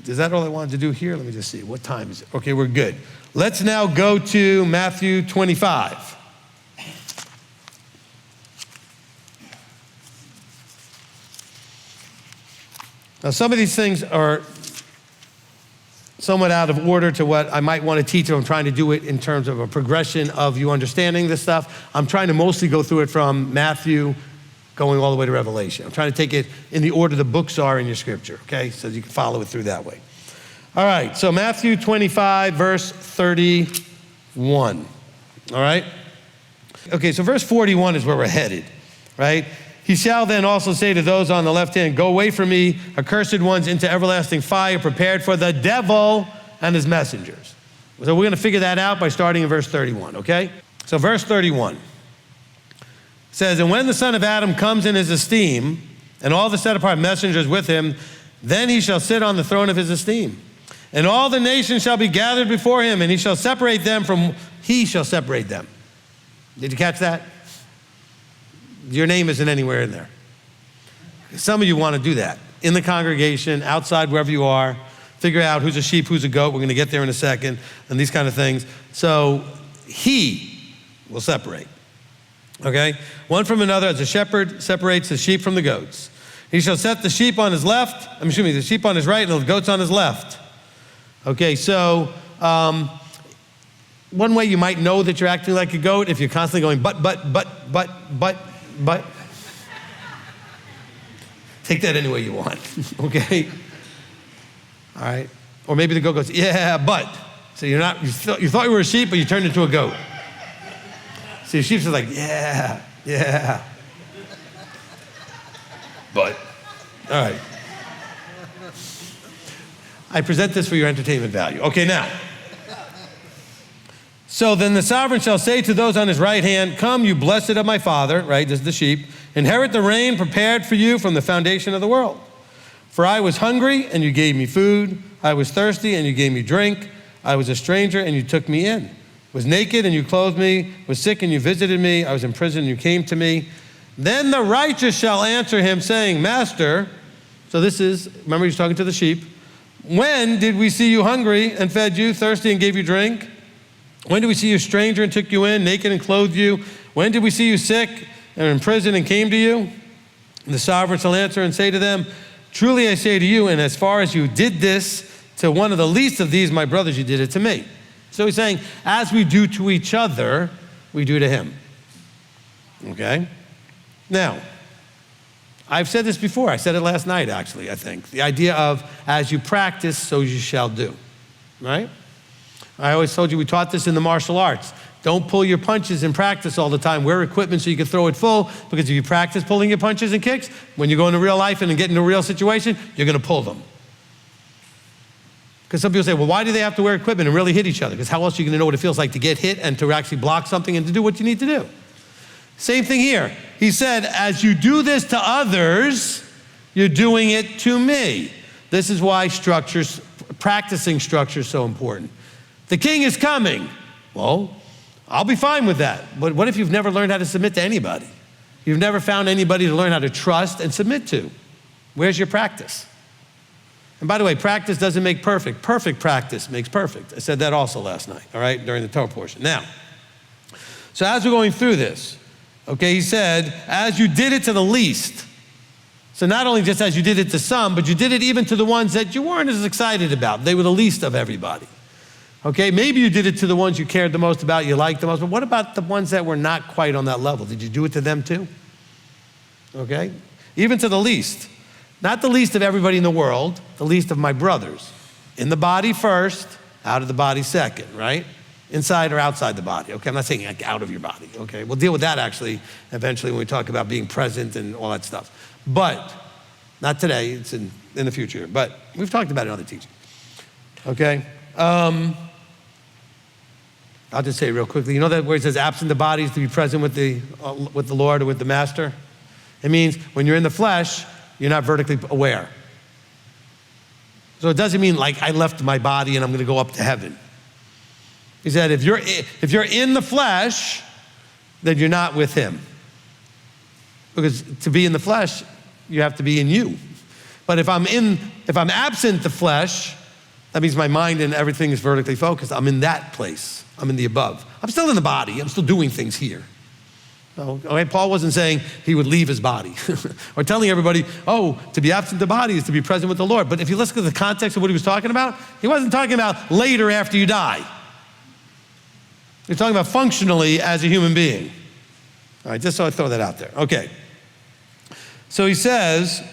is that all I wanted to do here? Let me just see, what time is it? Okay, we're good. Let's now go to Matthew 25. Now, some of these things are somewhat out of order to what I might want to teach if I'm trying to do it in terms of a progression of you understanding this stuff. I'm trying to mostly go through it from Matthew going all the way to Revelation. I'm trying to take it in the order the books are in your scripture, okay? So you can follow it through that way. All right, so Matthew 25, verse 31, all right? Okay, so verse 41 is where we're headed, right? He shall then also say to those on the left hand, go away from me, accursed ones, into everlasting fire, prepared for the devil and his messengers. So we're going to figure that out by starting in verse 31, okay? So verse 31 says, and when the Son of Adam comes in his esteem, and all the set apart messengers with him, then he shall sit on the throne of his esteem. And all the nations shall be gathered before him, and he shall separate them. Did you catch that? Your name isn't anywhere in there. Some of you want to do that. In the congregation, outside, wherever you are, figure out who's a sheep, who's a goat. We're going to get there in a second, and these kind of things. So he will separate, okay? One from another, as a shepherd separates the sheep from the goats. He shall set the sheep on his left, the sheep on his right, and the goats on his left. Okay, so one way you might know that you're acting like a goat, if you're constantly going, but. Take that any way you want, okay? All right. Or maybe the goat goes, yeah, but. So you thought you were a sheep, but you turned into a goat. So your sheep's just like, yeah. But. All right. I present this for your entertainment value. Okay, now. So then the sovereign shall say to those on his right hand, come, you blessed of my Father, right, this is the sheep, inherit the reign prepared for you from the foundation of the world. For I was hungry, and you gave me food. I was thirsty, and you gave me drink. I was a stranger, and you took me in. Was naked, and you clothed me. Was sick, and you visited me. I was in prison, and you came to me. Then the righteous shall answer him, saying, Master, so this is, remember he's talking to the sheep, when did we see you hungry and fed you, thirsty and gave you drink? When did we see you a stranger and took you in, naked and clothed you? When did we see you sick and in prison and came to you? And the sovereign shall answer and say to them, truly I say to you, and as far as you did this to one of the least of these, my brothers, you did it to me. So he's saying, as we do to each other, we do to him. Okay? Now, I've said this before. I said it last night, actually, I think. The idea of, as you practice, so you shall do. Right? I always told you, we taught this in the martial arts. Don't pull your punches in practice all the time. Wear equipment so you can throw it full, because if you practice pulling your punches and kicks, when you go into real life and get into a real situation, you're going to pull them. Because some people say, well, why do they have to wear equipment and really hit each other? Because how else are you going to know what it feels like to get hit and to actually block something and to do what you need to do? Same thing here. He said, as you do this to others, you're doing it to me. This is why practicing structure is so important. The king is coming. Well, I'll be fine with that. But what if you've never learned how to submit to anybody? You've never found anybody to learn how to trust and submit to. Where's your practice? And by the way, practice doesn't make perfect. Perfect practice makes perfect. I said that also last night, all right, during the Torah portion. Now, so as we're going through this, okay, he said, as you did it to the least. So not only just as you did it to some, but you did it even to the ones that you weren't as excited about. They were the least of everybody. Okay, maybe you did it to the ones you cared the most about, you liked the most, but what about the ones that were not quite on that level? Did you do it to them too? Okay, even to the least. Not the least of everybody in the world, the least of my brothers. In the body first, out of the body second, right? Inside or outside the body, okay? I'm not saying like out of your body, okay? We'll deal with that actually eventually when we talk about being present and all that stuff. But, not today, it's in the future, but we've talked about it in other teachings, okay? I'll just say it real quickly. You know that where it says absent the body is to be present with the Lord or with the Master? It means when you're in the flesh, you're not vertically aware. So it doesn't mean like I left my body and I'm going to go up to heaven. He said if you're in the flesh, then you're not with him. Because to be in the flesh, you have to be in you. But if I'm absent the flesh, that means my mind and everything is vertically focused. I'm in that place. I'm in the above. I'm still in the body. I'm still doing things here. So, okay, Paul wasn't saying he would leave his body or telling everybody, oh, to be absent the body is to be present with the Lord. But if you listen to the context of what he was talking about, he wasn't talking about later after you die. He's talking about functionally as a human being. All right, just so I throw that out there. Okay. So he says,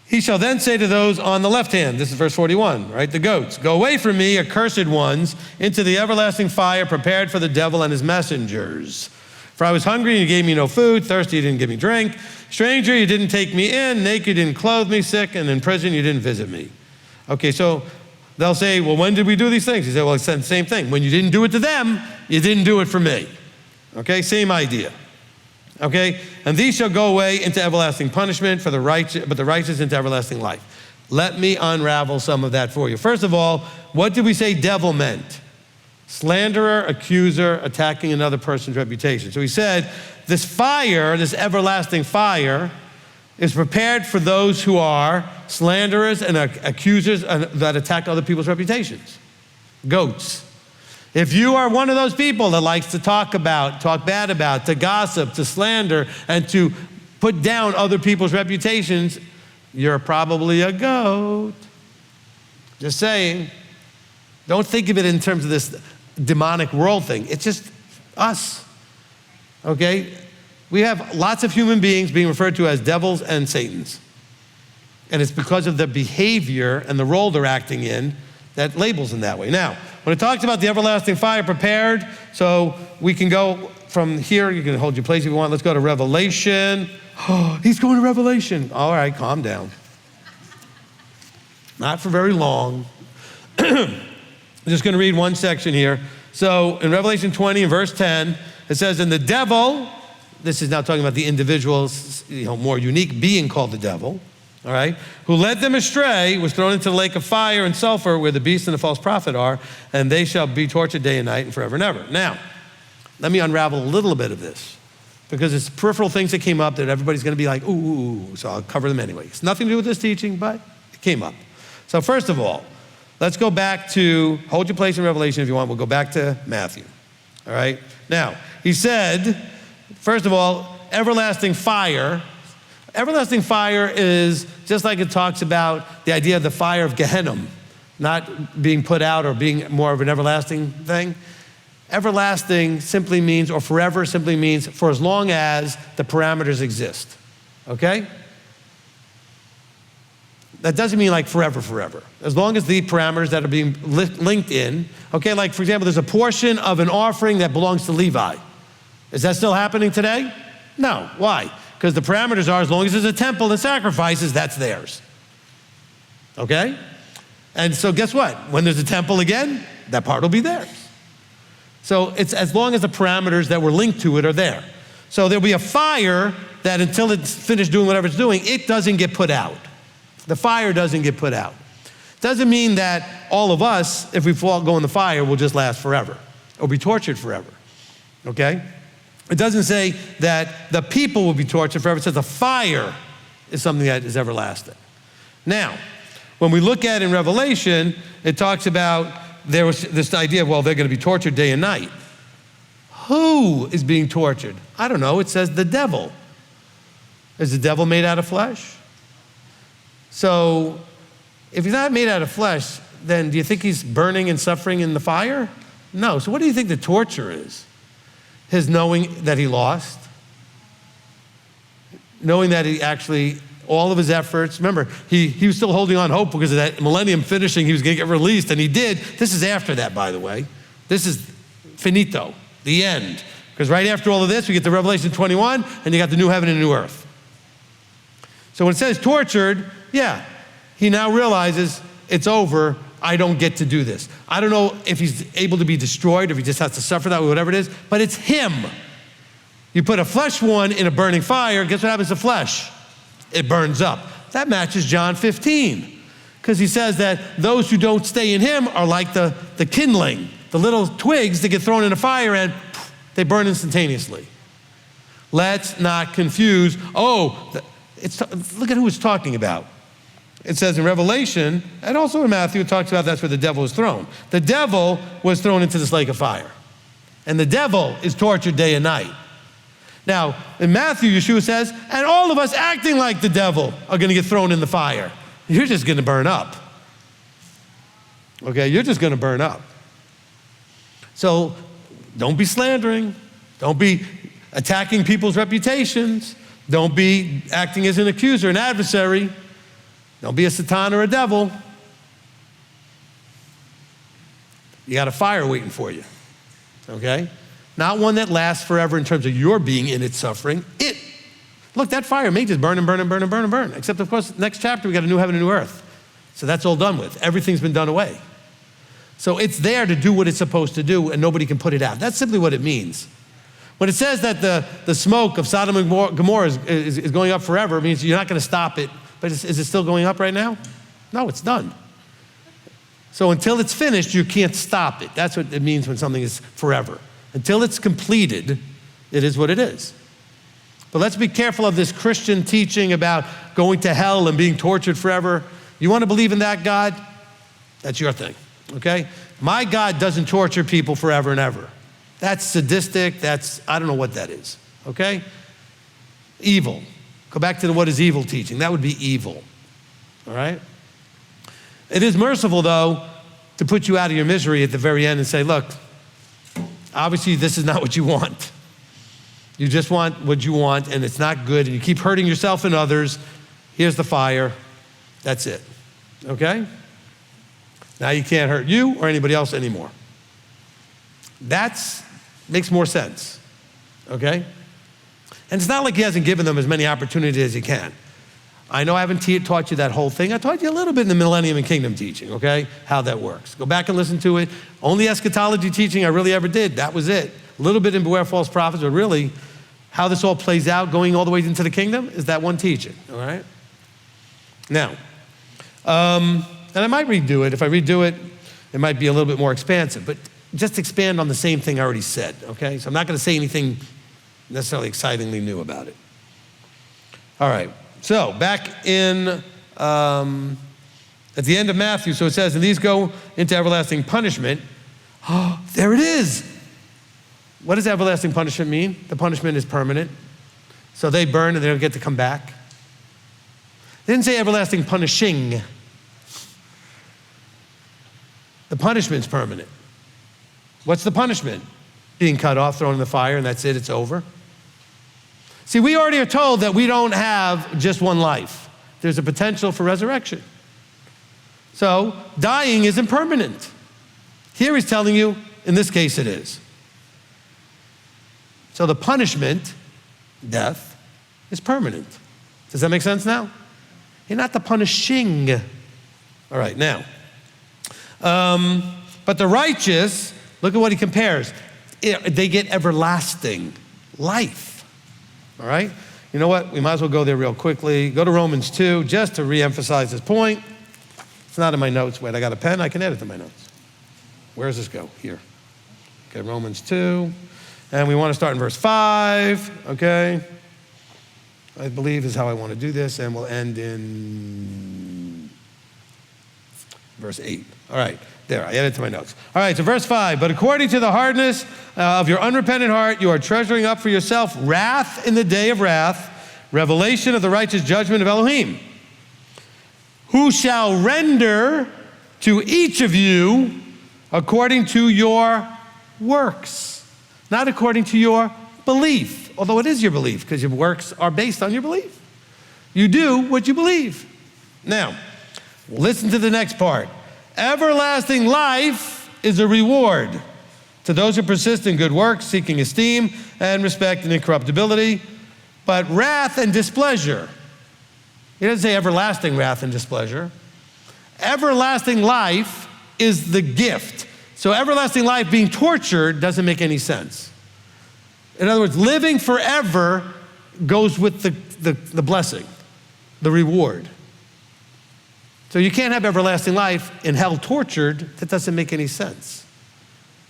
he shall then say to those on the left hand, this is verse 41, right? The goats, go away from me, accursed ones, into the everlasting fire prepared for the devil and his messengers. For I was hungry and you gave me no food, thirsty you didn't give me drink, stranger you didn't take me in, naked you didn't clothe me, sick and in prison you didn't visit me. Okay, so they'll say, well, when did we do these things? He said, well, it's the same thing. When you didn't do it to them, you didn't do it for me. Okay, same idea. Okay, and these shall go away into everlasting punishment for the righteous, but the righteous into everlasting life. Let me unravel some of that for you. First of all, what did we say devil meant? Slanderer, accuser, attacking another person's reputation. So he said, this fire, this everlasting fire, is prepared for those who are slanderers and accusers that attack other people's reputations. Goats. If you are one of those people that likes to talk bad about, to gossip, to slander, and to put down other people's reputations, you're probably a goat. Just saying. Don't think of it in terms of this demonic world thing. It's just us, okay? We have lots of human beings being referred to as devils and Satans. And it's because of their behavior and the role they're acting in that labels them that way. Now, when it talks about the everlasting fire prepared, so we can go from here, you can hold your place if you want. Let's go to Revelation. Oh, he's going to Revelation. All right, calm down. Not for very long. I'm just going to read one section here. So in Revelation 20 and verse 10, it says, and the devil, this is now talking about the individual, more unique being called the devil, all right, who led them astray, was thrown into the lake of fire and sulfur where the beast and the false prophet are, and they shall be tortured day and night and forever and ever. Now, let me unravel a little bit of this because it's peripheral things that came up that everybody's going to be like, ooh, so I'll cover them anyway. It's nothing to do with this teaching, but it came up. So first of all, let's go back to, hold your place in Revelation if you want. We'll go back to Matthew, all right? Now, he said, first of all, everlasting fire. Everlasting fire is just like it talks about the idea of the fire of Gehenna, not being put out or being more of an everlasting thing. Everlasting simply means, or forever simply means for as long as the parameters exist, okay? That doesn't mean like forever. As long as the parameters that are being linked in, okay, like for example, there's a portion of an offering that belongs to Levi. Is that still happening today? No, why? Because the parameters are as long as there's a temple and sacrifices, that's theirs, okay? And so guess what? When there's a temple again, that part will be theirs. So it's as long as the parameters that were linked to it are there. So there'll be a fire that until it's finished doing whatever it's doing, it doesn't get put out. The fire doesn't get put out. Doesn't mean that all of us, if we go in the fire, will just last forever or be tortured forever, okay? It doesn't say that the people will be tortured forever. It says the fire is something that is everlasting. Now, when we look at in Revelation, it talks about there was this idea of, well, they're going to be tortured day and night. Who is being tortured? I don't know. It says the devil. Is the devil made out of flesh? So if he's not made out of flesh, then do you think he's burning and suffering in the fire? No. So what do you think the torture is? His knowing that he lost, knowing that he actually, all of his efforts, remember, he was still holding on hope because of that millennium finishing, he was going to get released, and he did. This is after that, by the way. This is finito, the end. Because right after all of this, we get to Revelation 21, and you got the new heaven and new earth. So when it says tortured, yeah, he now realizes it's over. I don't get to do this. I don't know if he's able to be destroyed, if he just has to suffer that way, whatever it is, but it's him. You put a flesh one in a burning fire, guess what happens to flesh? It burns up. That matches John 15, because he says that those who don't stay in him are like the kindling, the little twigs that get thrown in a fire and they burn instantaneously. Let's not confuse, look at who it's talking about. it says in Revelation, and also in Matthew, it talks about that's where the devil was thrown. The devil was thrown into this lake of fire. And the devil is tortured day and night. Now, in Matthew, Yeshua says, and all of us acting like the devil are going to get thrown in the fire. You're just going to burn up. Okay, you're just going to burn up. So don't be slandering. Don't be attacking people's reputations. Don't be acting as an accuser, an adversary. Don't be a Satan or a devil. You got a fire waiting for you, okay? Not one that lasts forever in terms of your being in its suffering. Look, that fire may just burn and burn and burn and burn and burn. Except, of course, next chapter, we got a new heaven and new earth. So that's all done with. Everything's been done away. So it's there to do what it's supposed to do, and nobody can put it out. That's simply what it means. When it says that the smoke of Sodom and Gomorrah is going up forever, it means you're not going to stop it. But is it still going up right now? No, it's done. So until it's finished, you can't stop it. That's what it means when something is forever. Until it's completed, it is what it is. But let's be careful of this Christian teaching about going to hell and being tortured forever. You want to believe in that God? That's your thing, okay? My God doesn't torture people forever and ever. That's sadistic. I don't know what that is, okay? Evil. Go back to the what is evil teaching. That would be evil, all right? It is merciful, though, to put you out of your misery at the very end and say, look, obviously this is not what you want. You just want what you want, and it's not good, and you keep hurting yourself and others. Here's the fire. That's it, okay? Now you can't hurt you or anybody else anymore. That makes more sense, okay? And it's not like he hasn't given them as many opportunities as he can. I know I haven't taught you that whole thing. I taught you a little bit in the Millennium and Kingdom teaching, okay? How that works. Go back and listen to it. Only eschatology teaching I really ever did. That was it. A little bit in Beware False Prophets, but really how this all plays out going all the way into the kingdom is that one teaching, all right? Now, and I might redo it. If I redo it, it might be a little bit more expansive, but just expand on the same thing I already said, okay? So I'm not going to say anything necessarily excitingly new about it. All right, so back in, at the end of Matthew, so it says, and these go into everlasting punishment. Oh, there it is. What does everlasting punishment mean? The punishment is permanent. So they burn and they don't get to come back. They didn't say everlasting punishing. The punishment's permanent. What's the punishment? Being cut off, thrown in the fire, and that's it, it's over. See, we already are told that we don't have just one life. There's a potential for resurrection. So dying isn't permanent. Here he's telling you, in this case it is. So the punishment, death, is permanent. Does that make sense now? You're not the punishing. All right, now. But the righteous, look at what he compares. They get everlasting life. All right? You know what? We might as well go there real quickly. Go to Romans 2, just to reemphasize this point. It's not in my notes. Wait, I got a pen. I can add it to my notes. Where does this go? Here. Okay, Romans 2. And we want to start in verse 5, okay? I believe is how I want to do this, and we'll end in verse 8. All right, there, I added to my notes. All right, so verse 5, but according to the hardness of your unrepentant heart, you are treasuring up for yourself wrath in the day of wrath, revelation of the righteous judgment of Elohim, who shall render to each of you according to your works. Not according to your belief, although it is your belief, because your works are based on your belief. You do what you believe. Now, listen to the next part. Everlasting life is a reward to those who persist in good works, seeking esteem and respect and incorruptibility, but wrath and displeasure. He doesn't say everlasting wrath and displeasure. Everlasting life is the gift. So everlasting life being tortured doesn't make any sense. In other words, living forever goes with the blessing, the reward. So you can't have everlasting life in hell tortured. That doesn't make any sense.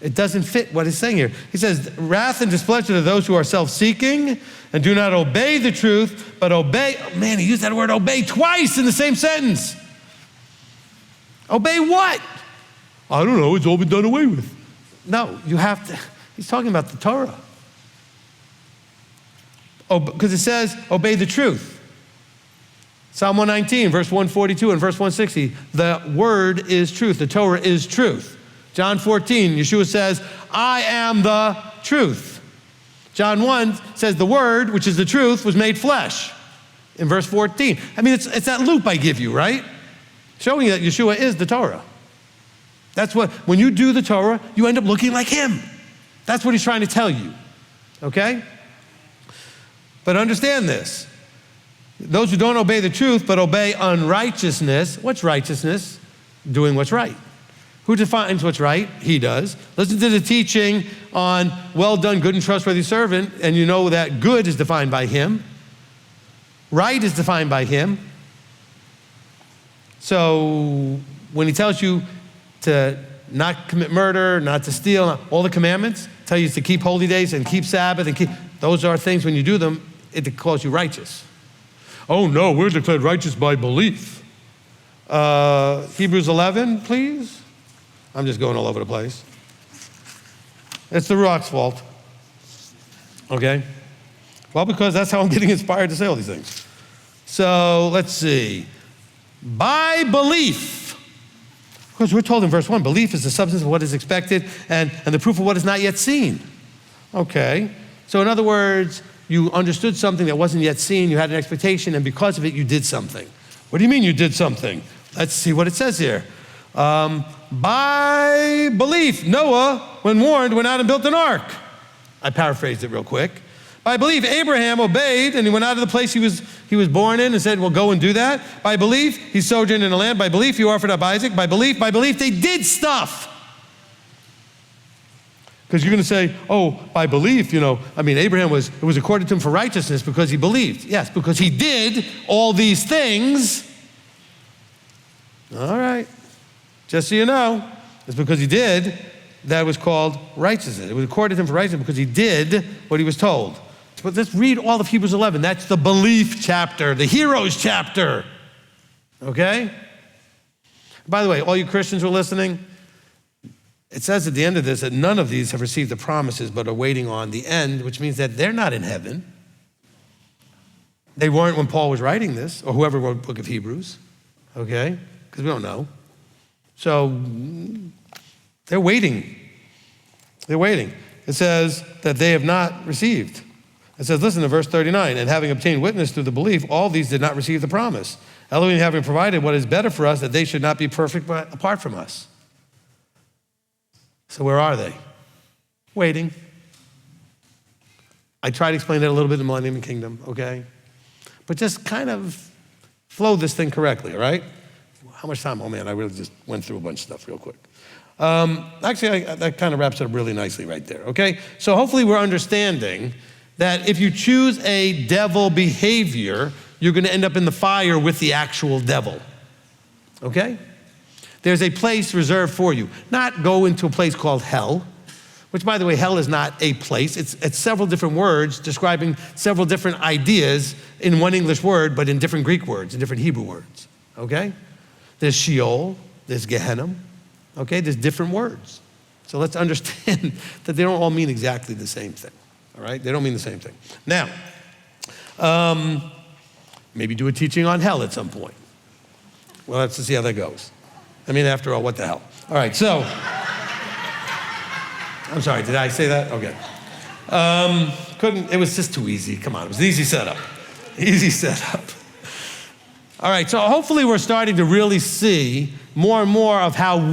It doesn't fit what he's saying here. He says, wrath and displeasure to those who are self-seeking and do not obey the truth, but obey. Oh, man, he used that word obey twice in the same sentence. Obey what? I don't know, it's all been done away with. No, you have to, he's talking about the Torah. Oh, because it says, obey the truth. Psalm 119, verse 142 and verse 160, the word is truth, the Torah is truth. John 14, Yeshua says, I am the truth. John 1 says the word, which is the truth, was made flesh. In verse 14. I mean, it's that loop I give you, right? Showing you that Yeshua is the Torah. That's what, when you do the Torah, you end up looking like him. That's what he's trying to tell you, okay? But understand this. Those who don't obey the truth, but obey unrighteousness. What's righteousness? Doing what's right. Who defines what's right? He does. Listen to the teaching on well done, good and trustworthy servant, and you know that good is defined by him. Right is defined by him. So when he tells you to not commit murder, not to steal, all the commandments, tell you to keep holy days and keep Sabbath, and those are things when you do them, it calls you righteous. Oh no, we're declared righteous by belief. Hebrews 11, please. I'm just going all over the place. It's the Ruach's fault. Okay? Well, because that's how I'm getting inspired to say all these things. So let's see. By belief. Because we're told in verse 1, belief is the substance of what is expected and the proof of what is not yet seen. Okay. So in other words, you understood something that wasn't yet seen, you had an expectation, and because of it, you did something. What do you mean you did something? Let's see what it says here. By belief, Noah, when warned, went out and built an ark. I paraphrased it real quick. By belief, Abraham obeyed, and he went out of the place he was born in and said, well, go and do that. By belief, he sojourned in the land. By belief, he offered up Isaac. By belief, they did stuff. Because you're going to say, oh, by belief, Abraham it was accorded to him for righteousness because he believed. Yes, because he did all these things. All right. Just so you know, it's because he did that was called righteousness. It was accorded to him for righteousness because he did what he was told. But let's read all of Hebrews 11. That's the belief chapter, the heroes chapter. Okay? By the way, all you Christians who are listening, it says at the end of this that none of these have received the promises but are waiting on the end, which means that they're not in heaven. They weren't when Paul was writing this, or whoever wrote the book of Hebrews, okay? Because we don't know. So they're waiting. They're waiting. It says that they have not received. It says, listen to verse 39, and having obtained witness through the belief, all these did not receive the promise. Elohim having provided what is better for us, that they should not be perfect apart from us. So where are they? Waiting. I try to explain that a little bit in the Millennium Kingdom, okay? But just kind of flow this thing correctly, all right? How much time? Oh man, I really just went through a bunch of stuff real quick. Actually, that kind of wraps it up really nicely right there, okay? So hopefully we're understanding that if you choose a devil behavior, you're gonna end up in the fire with the actual devil, okay? There's a place reserved for you. Not go into a place called hell, which by the way, hell is not a place. It's several different words describing several different ideas in one English word, but in different Greek words, in different Hebrew words, okay? There's Sheol, there's Gehenna, okay? There's different words. So let's understand that they don't all mean exactly the same thing, all right? They don't mean the same thing. Now, maybe do a teaching on hell at some point. Well, let's see how that goes. I mean, after all, what the hell? All right, so, I'm sorry, did I say that? Okay. It was just too easy. Come on, it was an easy setup. Easy setup. All right, so hopefully we're starting to really see more and more of how let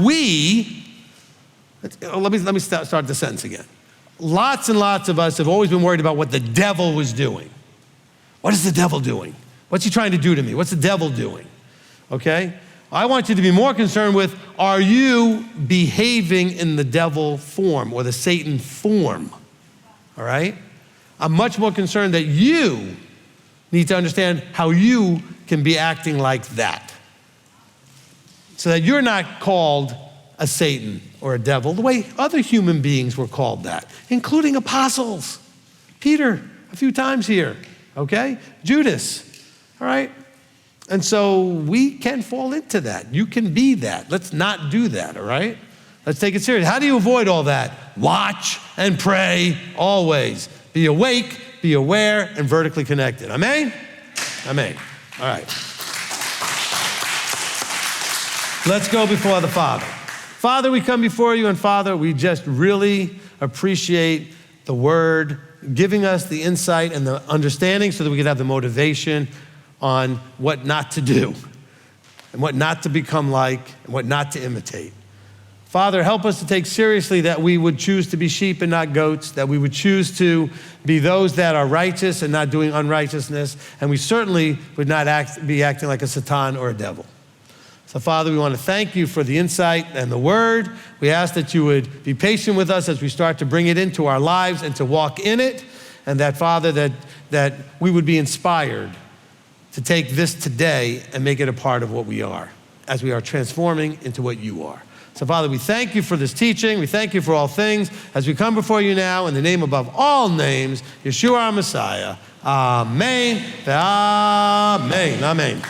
me start the sentence again. Lots and lots of us have always been worried about what the devil was doing. What is the devil doing? What's he trying to do to me? What's the devil doing? Okay? I want you to be more concerned with, are you behaving in the devil form or the Satan form? All right? I'm much more concerned that you need to understand how you can be acting like that. So that you're not called a Satan or a devil, the way other human beings were called that, including apostles. Peter, a few times here, okay? Judas, all right? And so we can fall into that. You can be that. Let's not do that, all right? Let's take it serious. How do you avoid all that? Watch and pray always. Be awake, be aware, and vertically connected. Amen? Amen. All right. Let's go before the Father. Father, we come before you, and Father, we just really appreciate the word, giving us the insight and the understanding so that we could have the motivation on what not to do and what not to become like and what not to imitate. Father, help us to take seriously that we would choose to be sheep and not goats, that we would choose to be those that are righteous and not doing unrighteousness, and we certainly would not be acting like a Satan or a devil. So Father, we want to thank you for the insight and the word. We ask that you would be patient with us as we start to bring it into our lives and to walk in it, and that, Father, that we would be inspired to take this today and make it a part of what we are, as we are transforming into what you are. So Father, we thank you for this teaching. We thank you for all things. As we come before you now in the name above all names, Yeshua our Messiah. Amen. Amen. Amen.